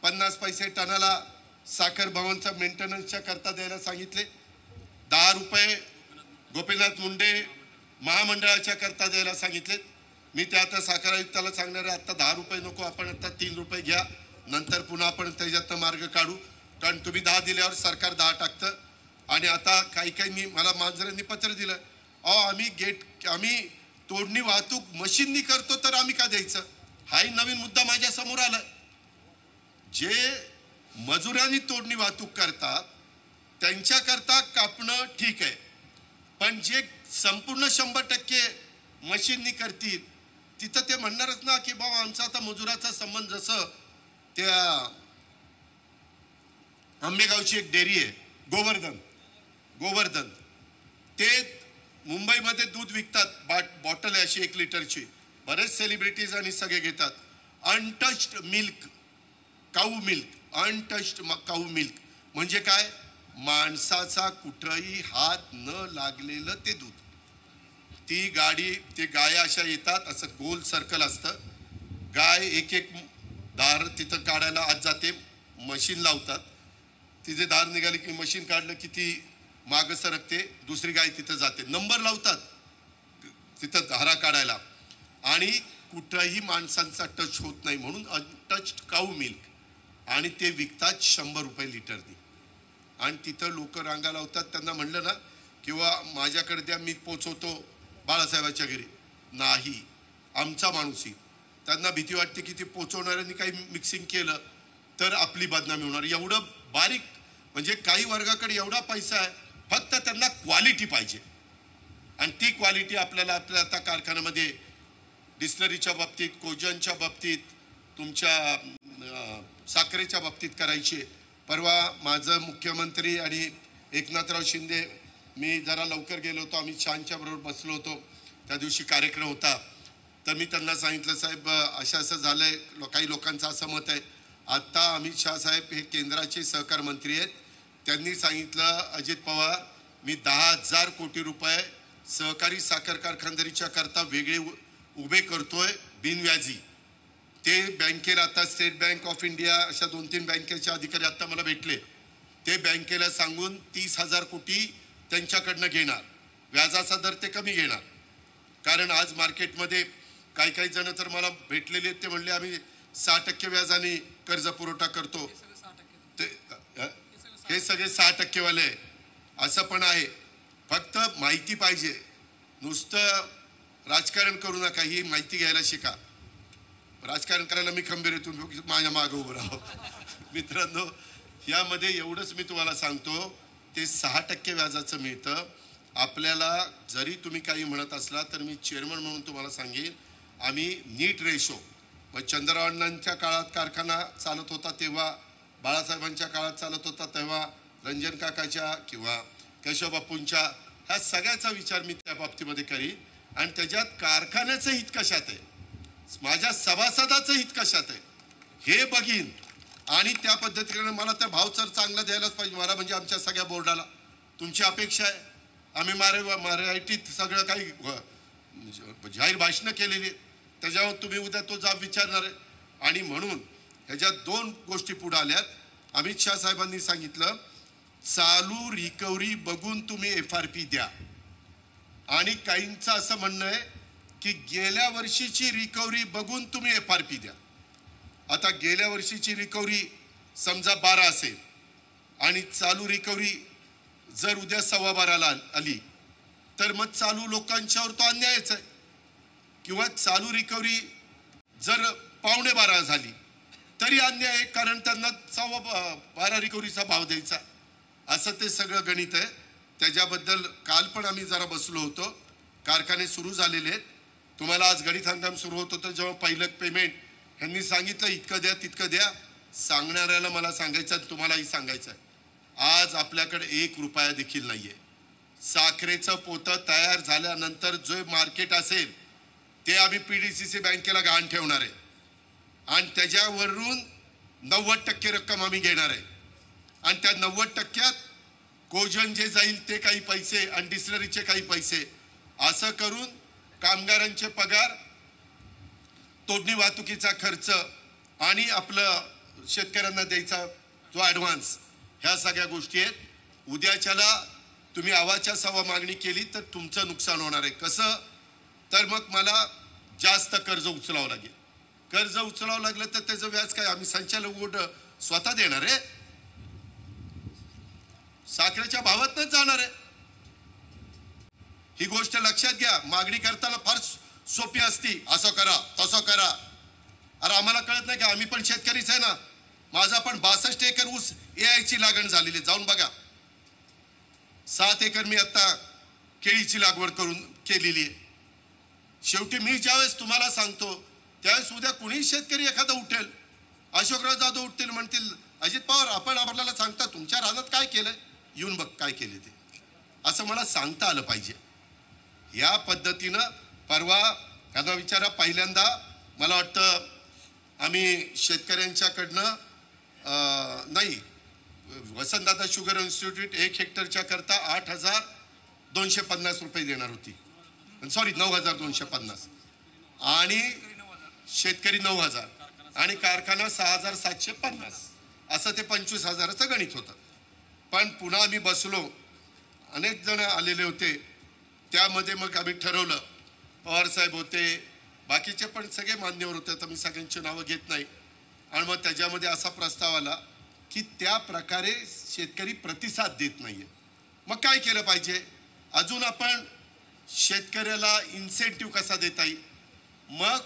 50 पैसे टनाला साखर भवनचा मेंटेनन्सच्या करता द्यायला सांगितले. 10 रुपये गोपीनाथ मुंडे महामंडळाच्या करता द्यायला सांगितले. मी त्या आता साखर आयुक्ताला सांगणार आहे, आता 10 रुपये नको, आपण आता 3 रुपये घ्या, नंतर पुन्हा आपण त्याच्यातनं मार्ग काढू. कारण तुम्ही 10 दिल्यावर सरकार 10 टाकतं. आणि आता काही मला मांजरांनी पत्र दिलं, आम्ही तोडणी वाहतूक मशीननी करतो तर आम्ही का द्यायचं. हाही नवीन मुद्दा माझ्या समोर आला. जे मजुरांनी तोडणी वाहतूक करतात त्यांच्याकरता कापणं ठीक आहे, पण जे संपूर्ण 100% मशीननी करतील तिथं ते म्हणणारच ना की बाबा आमचा आता मजुराचा संबंध. जसं त्या आंबेगावची एक डेअरी आहे गोवर्धन, ते मुंबईमध्ये दूध विकतात, बॉटल आहे अशी 1 लिटरची. बरेच सेलिब्रिटीज आणि सगळे घेतात. अनटच्ड काऊ मिल्क म्हणजे काय, माणसाचा कुठंही हात न लागलेलं ते दूध. ते गाया अशा येतात, असं गोल सर्कल असतं. गाय एक धार तिथं काढायला आत जाते, मशीन लावतात. तिचे धार निघाली की मशीन काढलं की ती मागं सरकते, दुसरी गाय तिथं जाते. नंबर लावतात तिथं धारा काढायला आणि कुठंही माणसांचा टच होत नाही, म्हणून अनटच्ड काऊ मिल्क. आणि ते विकतात 100 रुपये लिटरनी. आणि तिथं लोक रांगा लावतात. त्यांना म्हणलं ना किंवा माझ्याकडे द्या, मी पोचवतो बाळासाहेबाच्या घरी. नाही, आमचा माणूसही. त्यांना भीती वाटते की ते पोचवणाऱ्यांनी काही मिक्सिंग केलं तर आपली बदनामी होणार. एवढं बारीक, म्हणजे काही वर्गाकडे एवढा पैसा आहे, फक्त त्यांना क्वालिटी पाहिजे. आणि ती क्वालिटी आपल्या आता कारखान्यामध्ये डिस्लरीच्या बाबतीत, कोजनच्या बाबतीत, तुमच्या साखरेच्या बाबतीत करायची. परवा माझं मुख्यमंत्री आणि एकनाथराव शिंदे, मी जरा लवकर गेलो होतो, अमित शहांच्या बरोबर बसलो होतो. त्या दिवशी कार्यक्रम होता. तर मी त्यांना सांगितलं, साहेब असं झालंय, काही लोकांचं असं मत आहे. आता अमित शहा साहेब हे केंद्राचे सहकार मंत्री आहेत. त्यांनी सांगितलं, अजित पवार मी 10,000 कोटी रुपये सहकारी साखर कारखानदारीच्या करता वेगळे उभे करतोय बिनव्याजी. ते बँकेला आता स्टेट बँक ऑफ इंडिया अशा 2-3 बँकेचे अधिकारी आता मला भेटले. ते बँकेला सांगून 30,000 कोटी त्यांच्याकडनं घेणार. व्याजाचा दर ते कमी घेणार. कारण आज मार्केटमध्ये काही जण तर मला भेटलेले, ते म्हणले आम्ही 6% व्याजाने कर्ज पुरवठा करतो. हे सगळे 6% वाले असं पण आहे. फक्त माहिती पाहिजे, नुसतं राजकारण करू नका, ही माहिती घ्यायला शिका. राजकारण करायला मी खंबीर आहे, तुम्ही माझ्या मागे उभं राहा. मित्रांनो, यामध्ये एवढंच मी तुम्हाला सांगतो, ते 6% व्याजाचं मिळतं आपल्याला. जरी तुम्ही काही म्हणत असला तर मी चेअरमन म्हणून तुम्हाला सांगेन, आम्ही नीट रेशो, मग चंद्रराव अण्णांच्या काळात कारखाना चालत होता तेव्हा, बाळासाहेबांच्या काळात चालत होता तेव्हा, रंजन काकाच्या किंवा केशव बापूंच्या, ह्या सगळ्याचा विचार मी त्या बाबतीमध्ये करीन. आणि त्याच्यात कारखान्याचं हित कशात आहे, माझ्या सभासदाचं हित कशात आहे हे बघीन. आणि त्या पद्धतीने मला त्या भाव तर चांगला द्यायलाच पाहिजे मला, म्हणजे आमच्या सगळ्या बोर्डाला. तुमची अपेक्षा आहे, आम्ही मराठीत सगळं काही जाहीर भाषणं केलेली, त्याच्यावर तुम्ही उद्या तो जाब विचारणार आहे. आणि म्हणून ह्याच्यात 2 गोष्टी पुढे आल्यात. अमित शहा साहेबांनी सांगितलं, चालू रिकव्हरी बघून तुम्ही FRP द्या. आणि काहींचं असं म्हणणं आहे की गेल्या वर्षीची रिकव्हरी बघून तुम्ही FRP द्या. आता गेल्या वर्षीची रिकव्हरी समजा 12 असेल आणि चालू रिकव्हरी जर उद्या 12.25ला आली तर मग चालू लोकांच्यावर तो अन्यायच आहे. किंवा चालू रिकव्हरी जर 11:15 झाली तरी अन्याय आहे, कारण त्यांना 12 रिकव्हरीचा भाव द्यायचा. असं ते सगळं गणित आहे. त्याच्याबद्दल काल पण आम्ही जरा बसलो होतो. कारखाने सुरू झालेले आहेत. तुम्हाला आज गणित हंगाम सुरू होतो तर जेव्हा पहिलं पेमेंट ह्यांनी सांगितलं इतकं द्या तितकं द्या, सांगणाऱ्याला मला सांगायचं, तुम्हालाही सांगायचं आहे, आज आपल्याकडे 1 रुपया देखील नाहीये. साखरेचं पोतं तयार झाल्यानंतर जो मार्केट असेल ते आम्ही PDCC बँकेला गहाण ठेवणार आहे आणि त्याच्यावरून 90% रक्कम आम्ही घेणार आहे. आणि त्या 90%त कोजन जे जाईल ते काही पैसे आणि डिस्लरीचे काही पैसे असं करून कामगारांचे पगार, तोडणी वाहतुकीचा खर्च आणि आपलं शेतकऱ्यांना द्यायचा जो ॲडव्हान्स, ह्या सगळ्या गोष्टी आहेत. उद्याच्याला तुम्ही आवाच्या सवा मागणी केली तर तुमचं नुकसान होणार आहे. कसं? तर मग मला जास्त कर्ज उचलावं लागेल. कर्ज उचलावं लागलं तर त्याचं व्याज काय आम्ही संचालक बोर्ड स्वतः देणार आहे? साखरेच्या भावातच जाणार आहे. ही गोष्ट लक्षात घ्या. मागणी करताना फार सोपी असती, असं करा तसं करा. अरे आम्हाला कळत नाही का? आम्ही पण शेतकरीच आहे ना. माझा पण 62 एकर ऊस एआयची लागण झालेली, जाऊन बघा. 7 एकर मी आता केळीची लागवड करून केलेली आहे. शेवटी मी ज्यावेळेस तुम्हाला सांगतो त्यावेळेस उद्या कुणी शेतकरी एखादा उठेल, अशोकराव जाधव उठतील, म्हणतील अजित पवार आपण आपल्याला सांगता तुमच्या रानात काय केलंय, येऊन बघ काय केले ते, असं मला सांगता आलं पाहिजे. या पद्धतीनं परवा त्यांना विचारा, पहिल्यांदा मला वाटतं आम्ही शेतकऱ्यांच्याकडनं नाही, वसंतदादा शुगर इन्स्टिट्यूट 1 हेक्टरच्या करता 8,250 रुपये देणार होती. सॉरी 9,250 आणि शेतकरी 9,000 आणि कारखाना 6,750 असं ते 25,000चं गणित होतं. पण पुन्हा आम्ही बसलो, अनेक जण आलेले होते, त्यामध्ये मग आम्ही ठरवलं, पवार साहेब होते, बाकीचे पण सगळे मान्यवर होते, तर मी सगळ्यांची नावं घेत नाही. आणि मग त्याच्यामध्ये असा प्रस्ताव आला की त्या प्रकारे शेतकरी प्रतिसाद देत नाहीये. मग काय केलं पाहिजे? अजून आपण शेतकऱ्याला इन्सेंटिव्ह कसा देता येईल? मग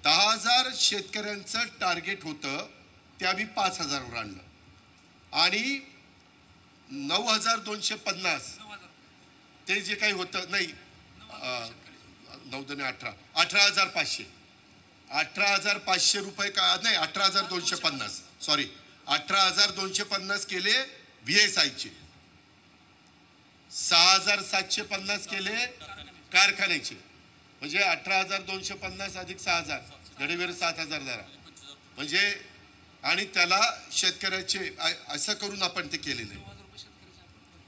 10,000 शेतकऱ्यांचं टार्गेट होतं, ते आम्ही 5,000 वर आणलं आणि 9,250 ते जे काही होतं, नाही 9 दुणे 18, 18,500, 18,500 रुपये का नाही, 18,250, सॉरी 18,250 केले VSIचे, 6,750 केले कारखान्याचे, म्हणजे 18,250 अधिक 6,000 गडेवेर 7,000 धरा, म्हणजे आणि त्याला शेतकऱ्याचे असं करून आपण ते केलेलं आहे.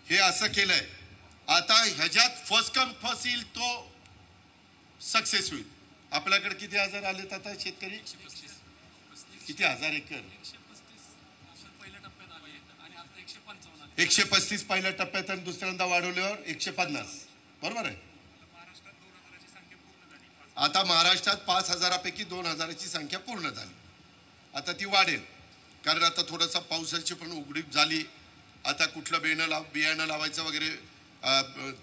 हे असं केलंय. आता ह्याच्यात फर्स्ट कम फर्स्ट येईल तो सक्सेस होईल. आपल्याकडे किती हजार आलेत आता शेतकरी? किती हजार एकर? 135 पहिल्या टप्प्यात आणि दुसऱ्यांदा वाढवल्यावर 150, बरोबर आहे. आता महाराष्ट्रात 5,000पैकी 2,000ची संख्या पूर्ण झाली. आता ती वाढेल, कारण आता थोडासा पावसाची पण उघडीप झाली. आता कुठलं बियाणं लावायचं वगैरे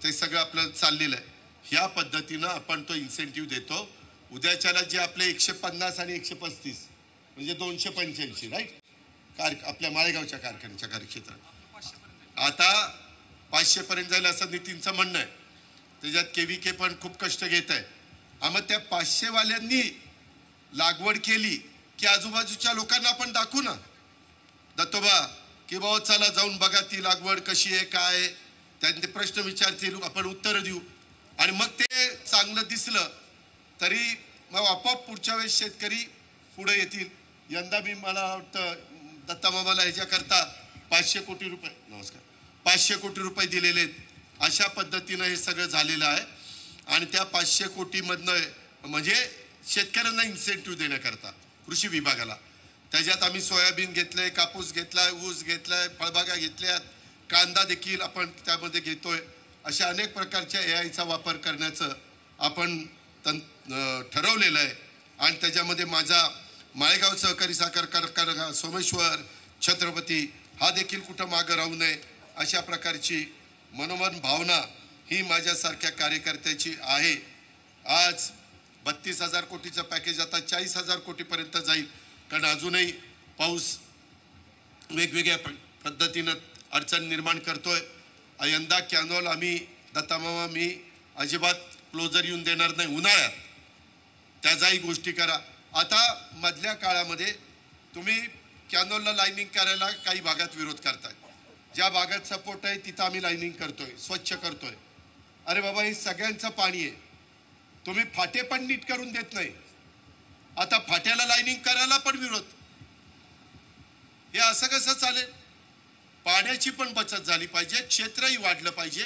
ते सगळं आपलं चाललेलं आहे. ह्या पद्धतीनं आपण तो इन्सेंटिव्ह देतो. उद्याच्याला जे आपले 150 आणि 135 म्हणजे 285, राईट, आपल्या माळेगावच्या कारखान्याच्या कार्यक्षेत्रात आता 500 पर्यंत जाईल असं नितीनचं म्हणणं आहे. त्याच्यात KVK पण खूप कष्ट घेत आहे. मग त्या 500 वाल्यांनी लागवड केली की आजूबाजूच्या लोकांना आपण दाखवू ना दत्तोबा, की बाबा चला जाऊन बघा ती लागवड कशी आहे, काय आहे, त्यांचे प्रश्न विचारतील, आपण उत्तर देऊ. आणि मग ते चांगलं दिसलं तरी मग आपोआप पुढच्या वेळेस शेतकरी पुढे येतील. यंदा मी मला वाटतं दत्ता मामाला ह्याच्याकरता 500 कोटी रुपये, नमस्कार, 500 कोटी रुपये दिलेले आहेत. अशा पद्धतीनं हे सगळं झालेलं आहे. आणि त्या 500 कोटीमधनं म्हणजे शेतकऱ्यांना इन्सेंटिव्ह देण्याकरता कृषी विभागाला, त्याच्यात आम्ही सोयाबीन घेतलंय, कापूस घेतलाय, ऊस घेतलाय, फळबागा घेतल्यात, कांदा देखील आपण त्यामध्ये घेतोय. अशा अनेक प्रकारच्या AIचा वापर करण्याचं आपण ठरवलेलं आहे. आणि त्याच्यामध्ये माझा माळेगाव सहकारी साखर कारखाना, सोमेश्वर, छत्रपती हा देखील कुठं मागं राहू नये अशा प्रकारची मनोमन भावना ही माझ्यासारख्या कार्यकर्त्याची आहे. आज 32,000 कोटीचं पॅकेज आता 40,000 कोटीपर्यंत जाईल, कारण अजूनही पाऊस वेगवेगळ्या पद्धतीनं अडचण निर्माण करतोय. यंदा कॅनॉल आम्ही दत्तामामा मी अजिबात क्लोजर येऊन देणार नाही उन्हाळ्यात, त्याचाही गोष्टी करा. आता मधल्या काळामध्ये तुम्ही कॅनॉलला लाईनिंग करायला काही भागात विरोध करताय, ज्या भागात सपोर्ट आहे तिथं आम्ही लाईनिंग करतोय, स्वच्छ करतोय. अरे बाबा, हे सगळ्यांचं पाणी आहे, तुम्ही फाटे पण नीट करून देत नाही. आता फाट्याला लाईनिंग करायला पण विरोध, हे असं कसं चालेल? पाण्याची पण बचत झाली पाहिजे, क्षेत्रही वाढलं पाहिजे.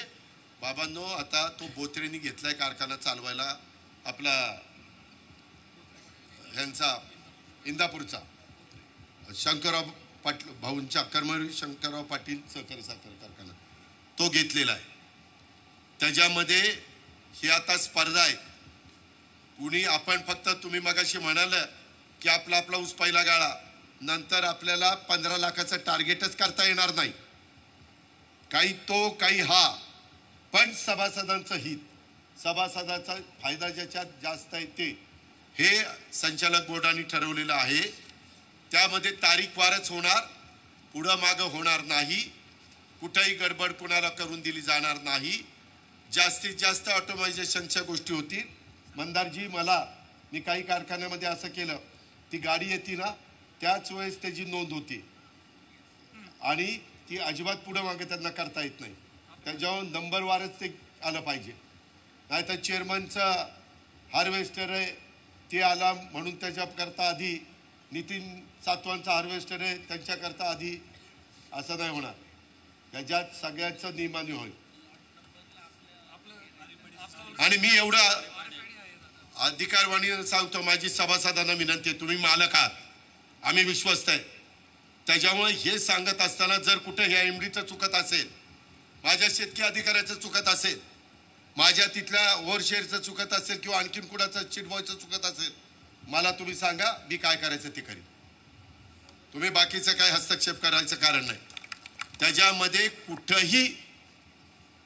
बाबांनो, आता तो बोत्रेंनी घेतलाय कारखाना चालवायला आपला ह्यांचा इंदापूरचा शंकरराव पाटील भाऊंच्या कर्मवीर शंकरराव पाटील सहकारी साखर कारखाना तो घेतलेला आहे. त्याच्यामध्ये ही आता स्पर्धा आहे. कुणी आपण फक्त तुम्ही मगाशी म्हणाल की आपला ऊस पहिला गाळा, नंतर आपल्याला 15 लाखाचं टार्गेटच करता येणार नाही. काही तो काही हा, पण सभासदांचं हित, सभासदाचा फायदा ज्याच्यात जास्त आहे ते हे संचालक बोर्डाने ठरवलेलं आहे. त्यामध्ये तारीखवारच होणार, पुढं मागं होणार नाही. कुठेही गडबड कुणाला करून दिली जाणार नाही. जास्तीत जास्त ऑटोमायझेशनच्या गोष्टी होतील. मंदारजी, मी काही कारखान्यामध्ये असं केलं, ती गाडी येते ना त्याच वेळेस त्याची नोंद होती आणि ती अजिबात पुढं मागे त्यांना करता येत नाही. त्याच्यावर नंबरवारच ते आलं पाहिजे. नाहीतर चेअरमनचं हार्वेस्टर आहे ते आला म्हणून त्याच्याकरता आधी, नितीन सातवांचा हार्वेस्टर आहे त्यांच्याकरता आधी, असं नाही होणार. त्याच्यात सगळ्यांचं नियमाने होईल. आणि मी एवढा अधिकारवाणीने सांगतो, माझी सभासदांना विनंती आहे, तुम्ही मालक आहात, आम्ही विश्वस्त आहे. त्याच्यामुळे हे सांगत असताना जर कुठे ह्या एमडीचं चुकत असेल, माझ्या शेतकी अधिकाऱ्याचं चुकत असेल, माझ्या तिथल्या ओव्हरशेअरचं चुकत असेल किंवा आणखीन कुणाचं चिटबॉयचं चुकत असेल, मला तुम्ही सांगा, मी काय करायचं ते करीन. तुम्ही बाकीचं काय हस्तक्षेप करायचं कारण नाही. त्याच्यामध्ये कुठंही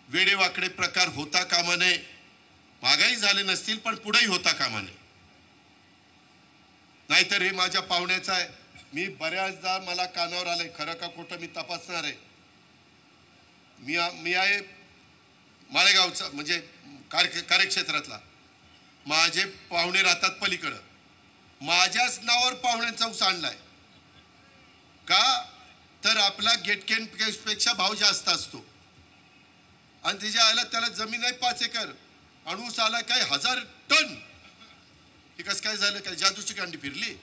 वेडेवाकडे प्रकार होता कामा नये. महागाई झाले नसतील पण पुढेही होता कामा नये. नाहीतर हे माझ्या पाहुण्याचं आहे. मी बऱ्याचदा मला कानावर आलंय, खरं का खोटं मी तपासणार आहे. मी आहे माळेगावचा, म्हणजे कार्यक्षेत्रातला. माझे पाहुणे राहतात पलीकडं, माझ्याच नावावर पाहुण्यांचा ऊस आणलाय. का तर आपला गेटकेन पेक्षा भाव जास्त असतो आणि त्याच्या आयला त्याला जमीन आहे 5 एकर, अणूस आला काय 1000 टन. हे कसं काय झालं? काय जादूची कांडी फिरली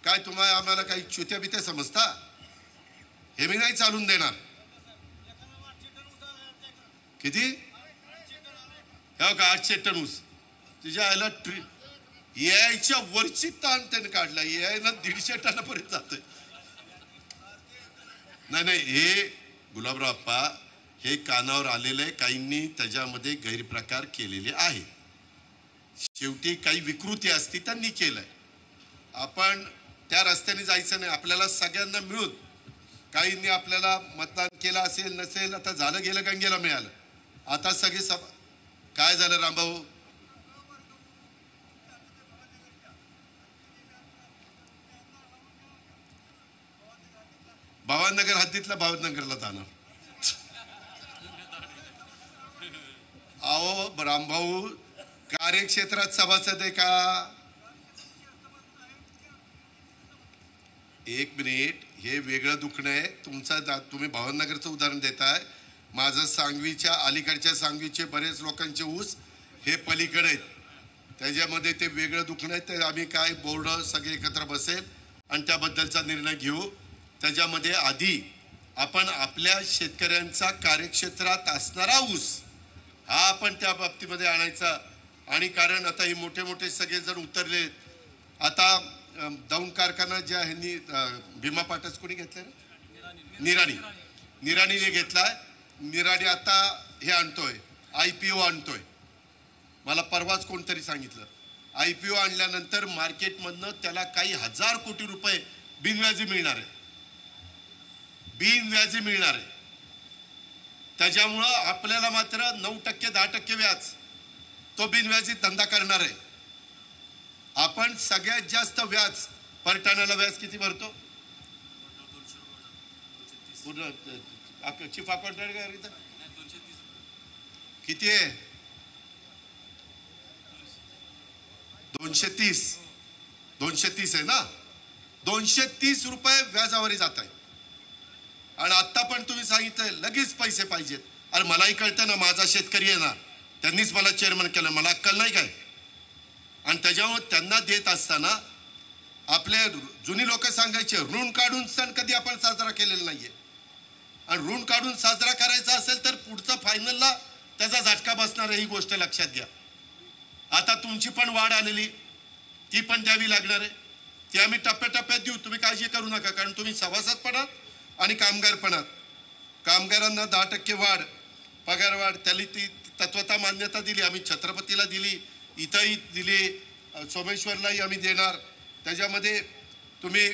काय? तुम्हाला आम्हाला काही चुत्या बित्या समजता? हे मी नाही चालून देणार. किती? हो का? 800 टन ऊस. तुझ्या आयला यायच्या वरची ताण त्याने काढला. यायला 150 टनापर्यंत जातोय. नाही, हे गुलाबराव अप्पा, हे कानावर आलेलं आहे. काहींनी त्याच्यामध्ये गैरप्रकार केलेले आहेत. शेवटी काही विकृती असती त्यांनी केलंय. आपण त्या रस्त्याने जायचं नाही. आपल्याला सगळ्यांना मिळून, काहींनी आपल्याला मतदान केलं असेल नसेल, आता झालं गेलं गंगेला मिळालं. आता सगळे काय झालं रामभाऊ? भावनगर हद्दीतला भावनगरला जाणार. अहो रामभाऊ, कार्यक्षेत्रात सभासद आहे का? एक मिनिट, हे वेगळं दुखणं आहे तुमचं. तुम्ही भावनगरचं उदाहरण देताय. माझं सांगवीच्या अलीकडच्या सांगवीचे बरेच लोकांचे ऊस हे पलीकडे आहेत. त्याच्यामध्ये ते वेगळं दुखणं आहे. ते आम्ही काय बोर्ड सगळे एकत्र बसेल आणि त्याबद्दलचा निर्णय घेऊ. त्याच्यामध्ये आधी आपण आपल्या शेतकऱ्यांचा कार्यक्षेत्रात असणारा ऊस हा आपण त्या बाबतीमध्ये आणायचा. आणि कारण आता हे मोठे मोठे सगळे जण उतरले. आता दौंड कारखाना ज्या ह्यांनी भीमा पाटस कोणी घेतलाय ना, निराणीने घेतलाय. निराणी आता हे आणतोय, IPO आणतोय. मला परवाच कोणतरी सांगितलं. IPO आणल्यानंतर मार्केटमधनं त्याला काही 1000 कोटी रुपये बिनव्याजी मिळणार आहे. बिनव्याजी मिळणार आहे. त्याच्यामुळं आपल्याला मात्र 9% 10% व्याज तो बिनव्याजी धंदा करणार आहे. आपण सगळ्यात जास्त व्याज परटाण्याला व्याज किती भरतो? चीफ अकाउंटंट किती आहे? 230 आहे ना. 230 रुपये व्याजावरी जात आहे. आणि आता पण तुम्ही सांगितलंय लगेच पैसे पाहिजेत. अरे मलाही कळतं ना, माझा शेतकरी आहे ना, त्यांनीच मला चेअरमन केलं, मला अक्कल नाही काय? आणि त्याच्यामुळे त्यांना देत असताना आपले जुनी लोक सांगायचे ऋण काढून सण कधी आपण साजरा केलेला नाहीये. आणि ऋण काढून साजरा करायचा असेल तर पुढचा फायनलला त्याचा झटका बसणार आहे, ही गोष्ट लक्षात घ्या. आता तुमची पण वाढ आलेली, ती पण द्यावी लागणार आहे. ती आम्ही टप्प्याटप्प्यात देऊ, तुम्ही काळजी करू नका. कारण तुम्ही सभासद पण आहात आणि कामगार पण आहात. कामगारांना 10% वाढ, पगार वाढ, त्याला ती तत्वता मान्यता दिली. आम्ही छत्रपतीला दिली, इथंही दिली, सोमेश्वरलाही आम्ही देणार. त्याच्यामध्ये तुम्ही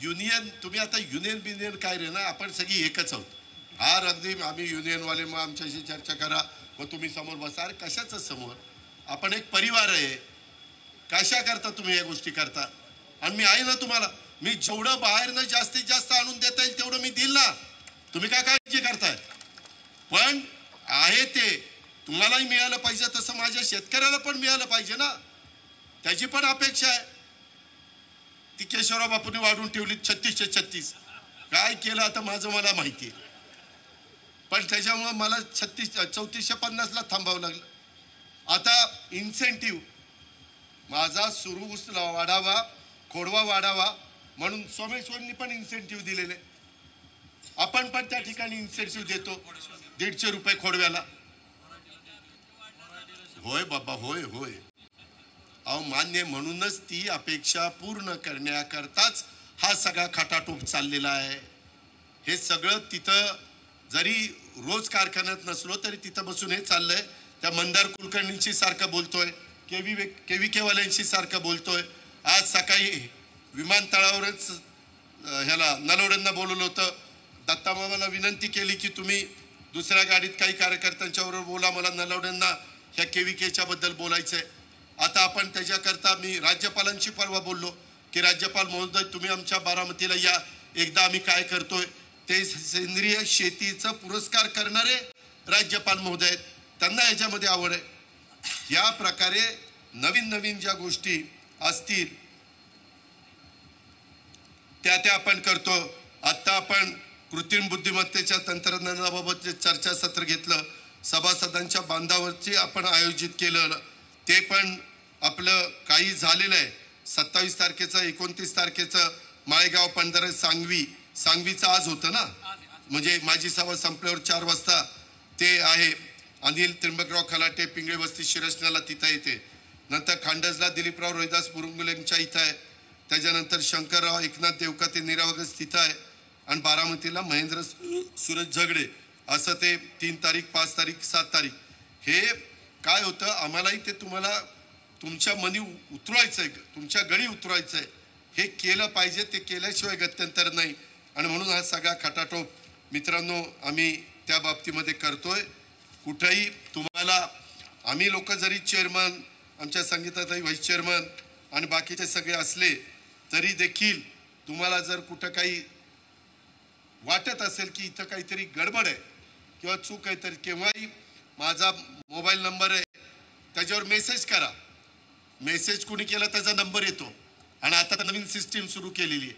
युनियन, तुम्ही आता युनियन बिनियन काय रे ना, आपण सगळी एकच आहोत. हार अगदी आम्ही युनियनवाले, मग आमच्याशी चर्चा करा, मग तुम्ही समोर बसा. अरे कशाचं समोर, आपण एक परिवार आहे. कशा करता तुम्ही या गोष्टी करता? आणि मी आहे ना तुम्हाला, मी जेवढं बाहेरनं जास्तीत जास्त आणून देता येईल तेवढं मी देईल ना. तुम्ही काय काळजी करताय? पण आहे ते तुम्हालाही मिळालं पाहिजे, तसं माझ्या शेतकऱ्याला पण मिळालं पाहिजे ना. त्याची पण अपेक्षा आहे. ती केशवराव बापूंनी वाढून ठेवली 3636. काय केलं आता माझं मला माहिती आहे, पण त्याच्यामुळं मला 3450ला थांबावं लागलं. आता इन्सेंटिव्ह माझा सुरू ऊस वाढावा, खोडवा वाढावा म्हणून सोमेश्वरनी पण इन्सेंटिव्ह दिलेले. आपण पण त्या ठिकाणी इन्सेंटिव्ह देतो 150 रुपये खोडव्याला. होय बाबा, होय होय, अहो मान्य. म्हणूनच ती अपेक्षा पूर्ण करण्याकरताच हा सगळा खटाटोप चाललेला आहे. हे सगळं तिथं जरी रोज कारखान्यात नसलो तरी तिथं बसून हे चाललंय. त्या मंदार कुलकर्णींशी सारखं बोलतोय, केव्हीकेवाल्यांशी सारखं बोलतोय. आज सकाळी विमानतळावरच ह्याला नलवड्यांना बोलवलं होतं. दत्तामामाला विनंती केली की तुम्ही दुसऱ्या गाडीत काही कार्यकर्त्यांच्याबरोबर बोला, मला नलवड्यांना ह्या केव्हीकेच्या बद्दल बोलायचंय. आता आपण त्याच्याकरता मी राज्यपालांशी परवा बोललो की राज्यपाल महोदय तुम्ही आमच्या बारामतीला या, एकदा आम्ही काय करतोय ते सेंद्रिय शेतीचा पुरस्कार करणारे राज्यपाल महोदय आहेत, त्यांना याच्यामध्ये आवड आहे. या प्रकारे नवीन नवीन ज्या गोष्टी असतील त्या आपण करतो. आता आपण कृत्रिम बुद्धिमत्तेच्या तंत्रज्ञानाबाबत जे चर्चासत्र घेतलं, सभासदांच्या बांधावरची आपण आयोजित केलं, ते पण आपलं काही झालेलं आहे. 27 तारखेचं 29 तारखेचं माळेगाव पंधरा सांगवीचं आज होतं ना, म्हणजे माझी सभा संपल्यावर 4 वाजता ते आहे. अनिल त्र्यंबकराव खलाटे पिंगळे वस्ती शिरसण्याला तिथं येते. नंतर खांडजला दिलीपराव रोहिदास मुरुंगलेंच्या इथं आहे. त्याच्यानंतर शंकरराव एकनाथ देवकाते निरावगस तिथं आहे. आणि बारामतीला महेंद्र सूरज झगडे, असं ते 3 तारीख 5 तारीख 7 तारीख. हे काय होतं, आम्हालाही ते तुम्हाला तुमच्या मनी उतरवायचंय, तुमच्या गळी उतरवायचंय. हे केलं पाहिजे, ते केल्याशिवाय गत्यंतर नाही. आणि म्हणून हा सगळा खटाटोप मित्रांनो आम्ही त्या बाबतीमध्ये करतोय. कुठेही तुम्हाला आम्ही लोक जरी चेअरमन, आमच्या संगीताताई व्हाईस चेअरमन आणि बाकीचे सगळे असले तरी देखील तुम्हाला जर कुठं काही वाटत असेल की इथं काहीतरी गडबड आहे किंवा चूक आहे, तर केव्हाही माझा मोबाईल नंबर आहे, त्याच्यावर मेसेज करा. मेसेज कुणी केला त्याचा नंबर येतो. आणि आता नवीन सिस्टीम सुरू केलेली आहे,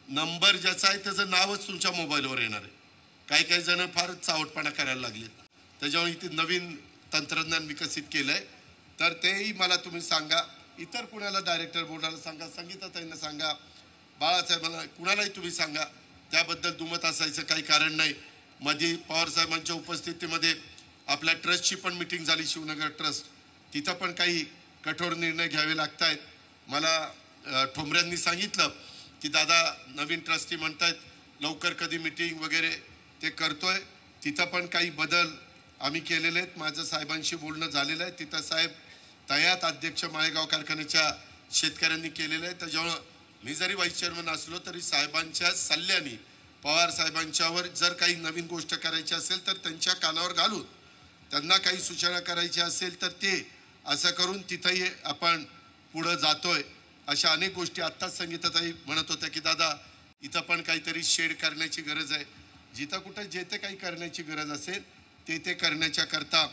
नंबर ज्याचा आहे त्याचं नावच तुमच्या मोबाईलवर येणार आहे. काही जण फार चावटपणा करायला लागलेत, त्याच्यामुळे इथे नवीन तंत्रज्ञान विकसित केलंय. तर तेही मला तुम्ही सांगा, इतर कुणाला डायरेक्टर बोर्डाला सांगा, संगीताताईंना सांगा, बाळासाहेबांना, कुणालाही तुम्ही सांगा. त्याबद्दल दुमत असायचं काही कारण नाही. मध्ये पवारसाहेबांच्या उपस्थितीमध्ये आपल्या ट्रस्टची पण मिटिंग झाली, शिवनगर ट्रस्ट. तिथं पण काही कठोर निर्णय घ्यावे लागत आहेत. मला ठोंबऱ्यांनी सांगितलं की दादा नवीन ट्रस्टी म्हणतायत लवकर कधी मिटिंग वगैरे ते करतोय. तिथं पण काही बदल आम्ही केलेले आहेत. माझं साहेबांशी बोलणं झालेलं आहे. तिथं साहेब तयात अध्यक्ष माळेगाव कारखान्याच्या शेतकऱ्यांनी केलेलं आहे. त्याच्यामुळं मी जरी व्हाईस चेअरमन असलो तरी साहेबांच्या सल्ल्याने पवार साहेबांच्यावर जर काही नवीन गोष्ट करायची असेल तर त्यांच्या कानावर घालून, त्यांना काही सूचना करायची असेल तर ते असं करून तिथंही आपण पुढं जातोय. अशा अनेक गोष्टी आत्ताच संगीताताई म्हणत होत्या की दादा इथं पण काहीतरी शेड करण्याची गरज आहे. जिथं कुठं जे ते काही करण्याची गरज असेल ते करण्याच्या करता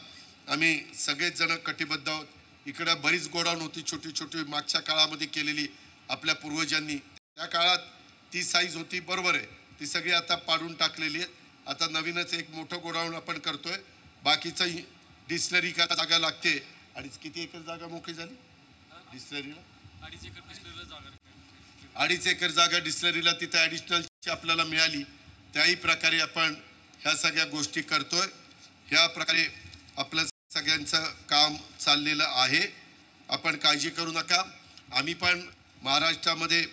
आम्ही सगळेच जण कटिबद्ध आहोत. इकडं बरीच गोडाऊन होती छोटी छोटी मागच्या काळामध्ये केलेली आपल्या पूर्वजांनी. त्या काळात ती साईज होती, बरोबर आहे, ती सगळी आता पाडून टाकलेली आहे. आता नवीनच एक मोठं गोडाऊन आपण करतोय. बाकीचं डिस्लरी का जागा लागते. किती एकर जागा मोकळी झाली डिस्लरीला? 2.5 एकर जागा डिस्लरीला तिथे ॲडिशनलची आपल्याला मिळाली. त्याही प्रकारे आपण ह्या सगळ्या गोष्टी करतोय. ह्या प्रकारे आपलं सगळ्यांचं काम चाललेलं आहे. आपण काळजी करू नका. आम्ही पण महाराष्ट्रामध्ये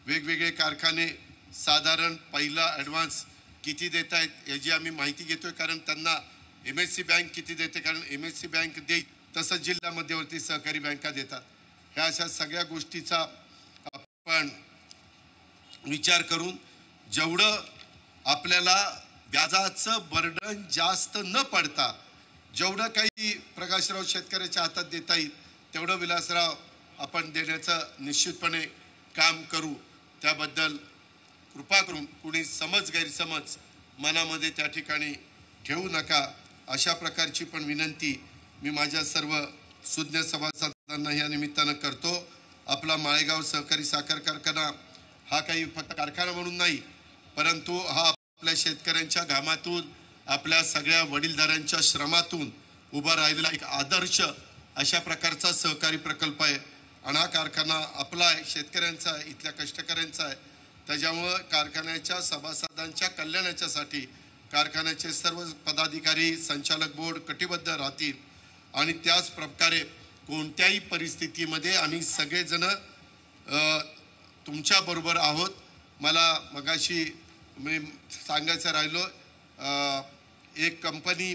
वेगवेगळे कारखाने साधारण पहिला ॲडव्हान्स किती देत आहेत याची आम्ही माहिती घेतोय, कारण त्यांना MSC बँक किती देते, कारण MSC बँक देईल तसंच जिल्हा मध्यवर्ती सहकारी बँका देतात. ह्या अशा सगळ्या गोष्टीचा आपण विचार करून जेवढं आपल्याला व्याजाचं बर्डन जास्त न पडता जेवढं काही प्रकाशराव शेतकऱ्याच्या हातात देता येईल तेवढं विलासराव आपण देण्याचं निश्चितपणे काम करू. त्याबद्दल कृपा करून कुणी गैरसमज मनामध्ये त्या ठिकाणी ठेवू नका. अशा प्रकारची पण विनंती मी माझ्या सर्व सुज्ञ सभासदांना या निमित्तानं करतो. आपला माळेगाव सहकारी साखर कारखाना हा काही फक्त कारखाना म्हणून नाही, परंतु हा आपल्या शेतकऱ्यांच्या घामातून आपल्या सगळ्या वडीलधाऱ्यांच्या श्रमातून उभा राहिलेला एक आदर्श अशा प्रकारचा सहकारी प्रकल्प आहे. आणि हा कारखाना आपला आहे, शेतकऱ्यांचा आहे, इथल्या कष्टकऱ्यांचा आहे. त्याच्यामुळं कारखान्याच्या सभासदांच्या कल्याणाच्यासाठी कारखान्याचे सर्व पदाधिकारी संचालक बोर्ड कटिबद्ध राहतील. आणि त्याच प्रकारे कोणत्याही परिस्थितीमध्ये आम्ही सगळेजण तुमच्याबरोबर आहोत. मला मगाशी मी सांगायचं राहिलो, एक कंपनी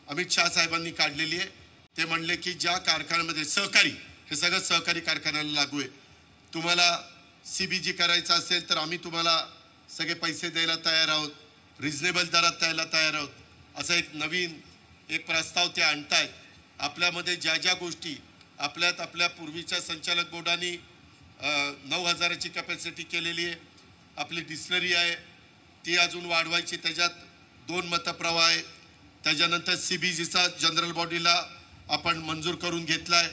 अमित शाह साहेबांनी काढलेली आहे. ते म्हणले की ज्या कारखान्यामध्ये सहकारी, हे सगळं सहकारी कारखान्याला लागू आहे, तुम्हाला CBG करायचं असेल तर आम्ही तुम्हाला सगळे पैसे द्यायला तयार आहोत, रिजनेबल दरात द्यायला तयार आहोत. असं एक नवीन एक प्रस्ताव ते आणतायत. आपल्यामध्ये ज्या ज्या गोष्टी आपल्या पूर्वीच्या संचालक बोर्डाने 9,000ची कॅपॅसिटी केलेली आहे, आपली डिस्लरी आहे ती अजून वाढवायची, त्याच्यात 2 मतप्रवाह आहे. त्याच्यानंतर CBGचा जनरल बॉडीला आपण मंजूर करून घेतला आहे.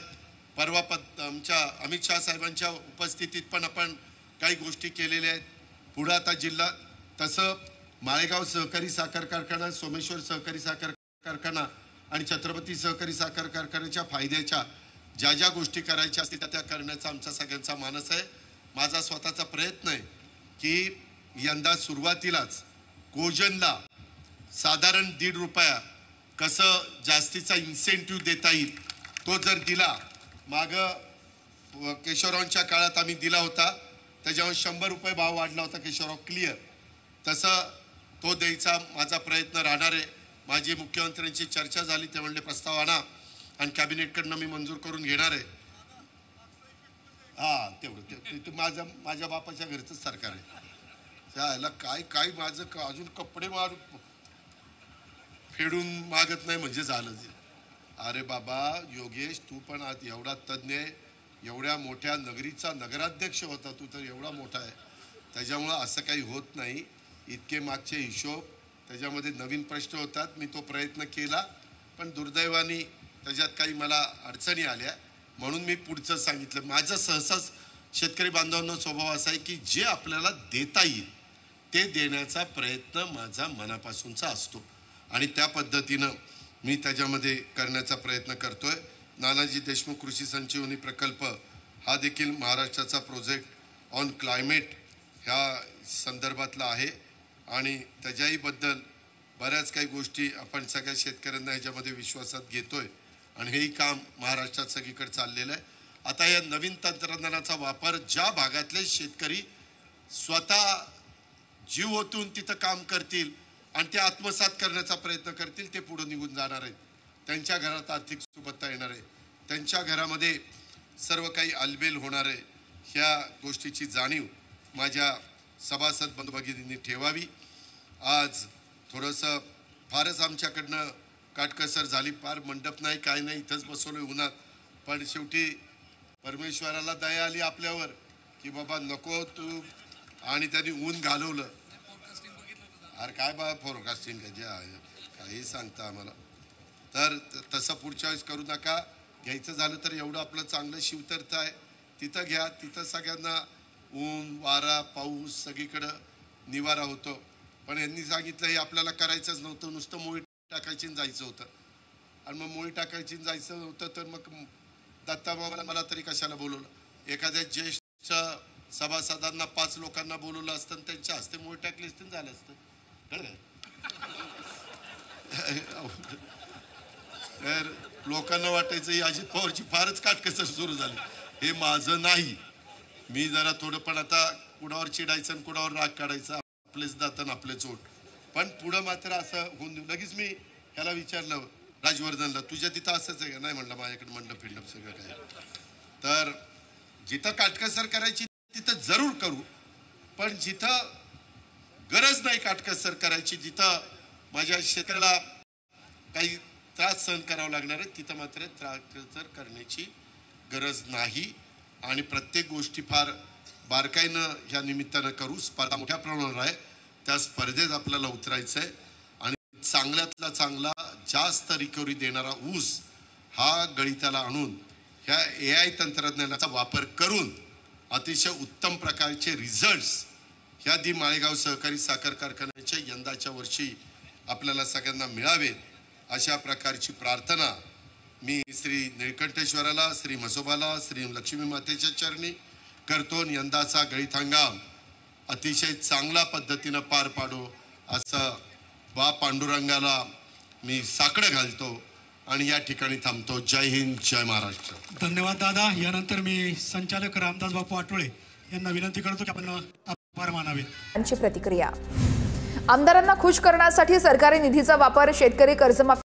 परवा आमच्या अमित शाह साहेबांच्या उपस्थितीत पण आपण काही गोष्टी केलेल्या आहेत. पुढं आता जिल्हा तसं माळेगाव सहकारी साखर कारखाना, सोमेश्वर सहकारी साखर कारखाना आणि छत्रपती सहकारी साखर कारखान्याच्या फायद्याच्या ज्या ज्या गोष्टी करायच्या असतील त्या करण्याचा आमचा सगळ्यांचा मानस आहे. माझा स्वतःचा प्रयत्न आहे की यंदा सुरुवातीलाच कोजनला साधारण ₹1.5 कसं जास्तीचा इन्सेंटिव्ह देता येईल तो जर दिला, मागं केशवरावांच्या काळात आम्ही दिला होता, त्याच्यावर ₹100 भाव वाढला होता केशवराव क्लिअर, तसं तो द्यायचा माझा प्रयत्न राहणार आहे. माझी मुख्यमंत्र्यांची चर्चा झाली, ते म्हणले प्रस्ताव आणा आणि कॅबिनेटकडनं मी मंजूर करून घेणार आहे. हां, तेवढं माझ्या बापाच्या घरचंच सरकार आहे. त्याला काय माझं अजून कपडे फेडून मागत नाही म्हणजे झालं. अरे बाबा योगेश, तू पण आज एवढा तज्ज्ञ आहे, एवढ्या मोठ्या नगरीचा नगराध्यक्ष होता तू, तर एवढा मोठा आहे. त्याच्यामुळं असं काही होत नाही. इतके मागचे हिशोब त्याच्यामध्ये नवीन प्रश्न होतात. मी तो प्रयत्न केला, पण दुर्दैवाने त्याच्यात काही मला अडचणी आल्या, म्हणून मी पुढचं सांगितलं. माझं सहसा शेतकरी बांधवांना स्वभाव असा आहे की जे आपल्याला देता येईल ते देण्याचा प्रयत्न माझा मनापासूनचा असतो आणि त्या पद्धतीनं मी त्याच्यामध्ये करण्याचा प्रयत्न करतोय. नानाजी देशमुख कृषी संजीवनी प्रकल्प हा देखील महाराष्ट्राचा प्रोजेक्ट ऑन क्लायमेट ह्या संदर्भातला आहे आणि त्याच्याही बद्दल बऱ्याच काही गोष्टी आपण सगळ्या शेतकऱ्यांना ह्याच्यामध्ये विश्वासात घेतोय आणि हेही काम महाराष्ट्रात सगळीकडे चाललेलं आहे. आता या नवीन तंत्रज्ञानाचा वापर ज्या भागातले शेतकरी स्वतः जीव ओतून तिथं काम करतील आणि ते आत्मसात करण्याचा प्रयत्न करतील, ते पुढे निघून जाणार आहेत. त्यांच्या घरात आर्थिक सुबत्ता येणार आहे, त्यांच्या घरामध्ये सर्व काही आलबेल होणार आहे. ह्या गोष्टीची जाणीव माझ्या सभासद बंधू भगिनींनी ठेवावी. आज थोडंसं फारच आमच्याकडनं काटकसर झाली, फार मंडप नाही काय नाही, इथंच बसवलं उन्हात, पण शेवटी परमेश्वराला दया आली आपल्यावर की बाबा नको तू, आणि त्यांनी ऊन घालवलं. अरे काय बा फोरकास्टिंग काही सांगता आम्हाला. तर तसं पुढच्या वेळेस करू नका. घ्यायचं झालं तर एवढं आपलं चांगलं शिवतीर्थ आहे तिथं घ्या, तिथं सगळ्यांना ऊन वारा पाऊस सगळीकडं निवारा होतो. पण यांनी सांगितलं हे आपल्याला करायचंच नव्हतं, नुसतं मोळी टाकायची जायचं होतं. आणि मग मोळी टाकायची जायचं होतं तर मग दत्ता मामाला मला तरी कशाला बोलवलं. एखाद्या ज्येष्ठ सभासदांना 5 लोकांना बोलवलं असतं त्यांच्या हस्ते मोळी टाकली असते झालं असतं. कळलं? तर लोकांना वाटायचं ही अजित पवारची फारच काटकसर सुरू झाली. हे माझं नाही. मी जरा थोडं पण आता कुणावर चिडायचं आणि कुणावर राग काढायचा, आपलेच दातन आपलेच ओठ. पण पुढं मात्र असं होऊन देऊ. लगेच मी ह्याला विचारलं राजवर्धनला, तुझ्या तिथं असंच आहे का? नाही म्हणलं, माझ्याकडे मंडप फिंडप सगळं काय. तर जिथं काटकसर करायची तिथं जरूर करू, पण जिथं गरज नाही काटकसर करायची, जिथं माझ्या शेतकऱ्याला काही त्रास सहन करावा लागणार आहे, तिथं मात्र काटकसर करण्याची गरज नाही. आणि प्रत्येक गोष्टी फार बारकाईनं ह्या निमित्तानं करू. स्पर्धा मोठ्या प्रमाणावर आहे, त्या स्पर्धेत आपल्याला उतरायचं आहे. आणि चांगल्यातला चांगला जास्त रिकव्हरी देणारा ऊस हा गळिताला आणून ह्या AI तंत्रज्ञानाचा वापर करून अतिशय उत्तम प्रकारचे रिझल्ट्स ह्या माळेगाव सहकारी साखर कारखान्याच्या यंदाच्या वर्षी आपल्याला सगळ्यांना मिळावेत, अशा प्रकारची प्रार्थना मी श्री निळकंठेश्वराला, श्री म्हसोबाला, श्री लक्ष्मी मातेच्या चरणी करतो. यंदाचा गळीत हंगाम अतिशय चांगल्या पद्धतीनं पार पाडो असं बा पांडुरंगाला मी साकडं घालतो आणि या ठिकाणी थांबतो. जय हिंद, जय महाराष्ट्र. धन्यवाद दादा. यानंतर मी संचालक रामदास बापू आठवळे यांना विनंती करतो की आपण आभार मानावे. त्यांची प्रतिक्रिया. आमदारांना खुश करण्यासाठी सरकारी निधीचा वापर शेतकरी कर्जमाफी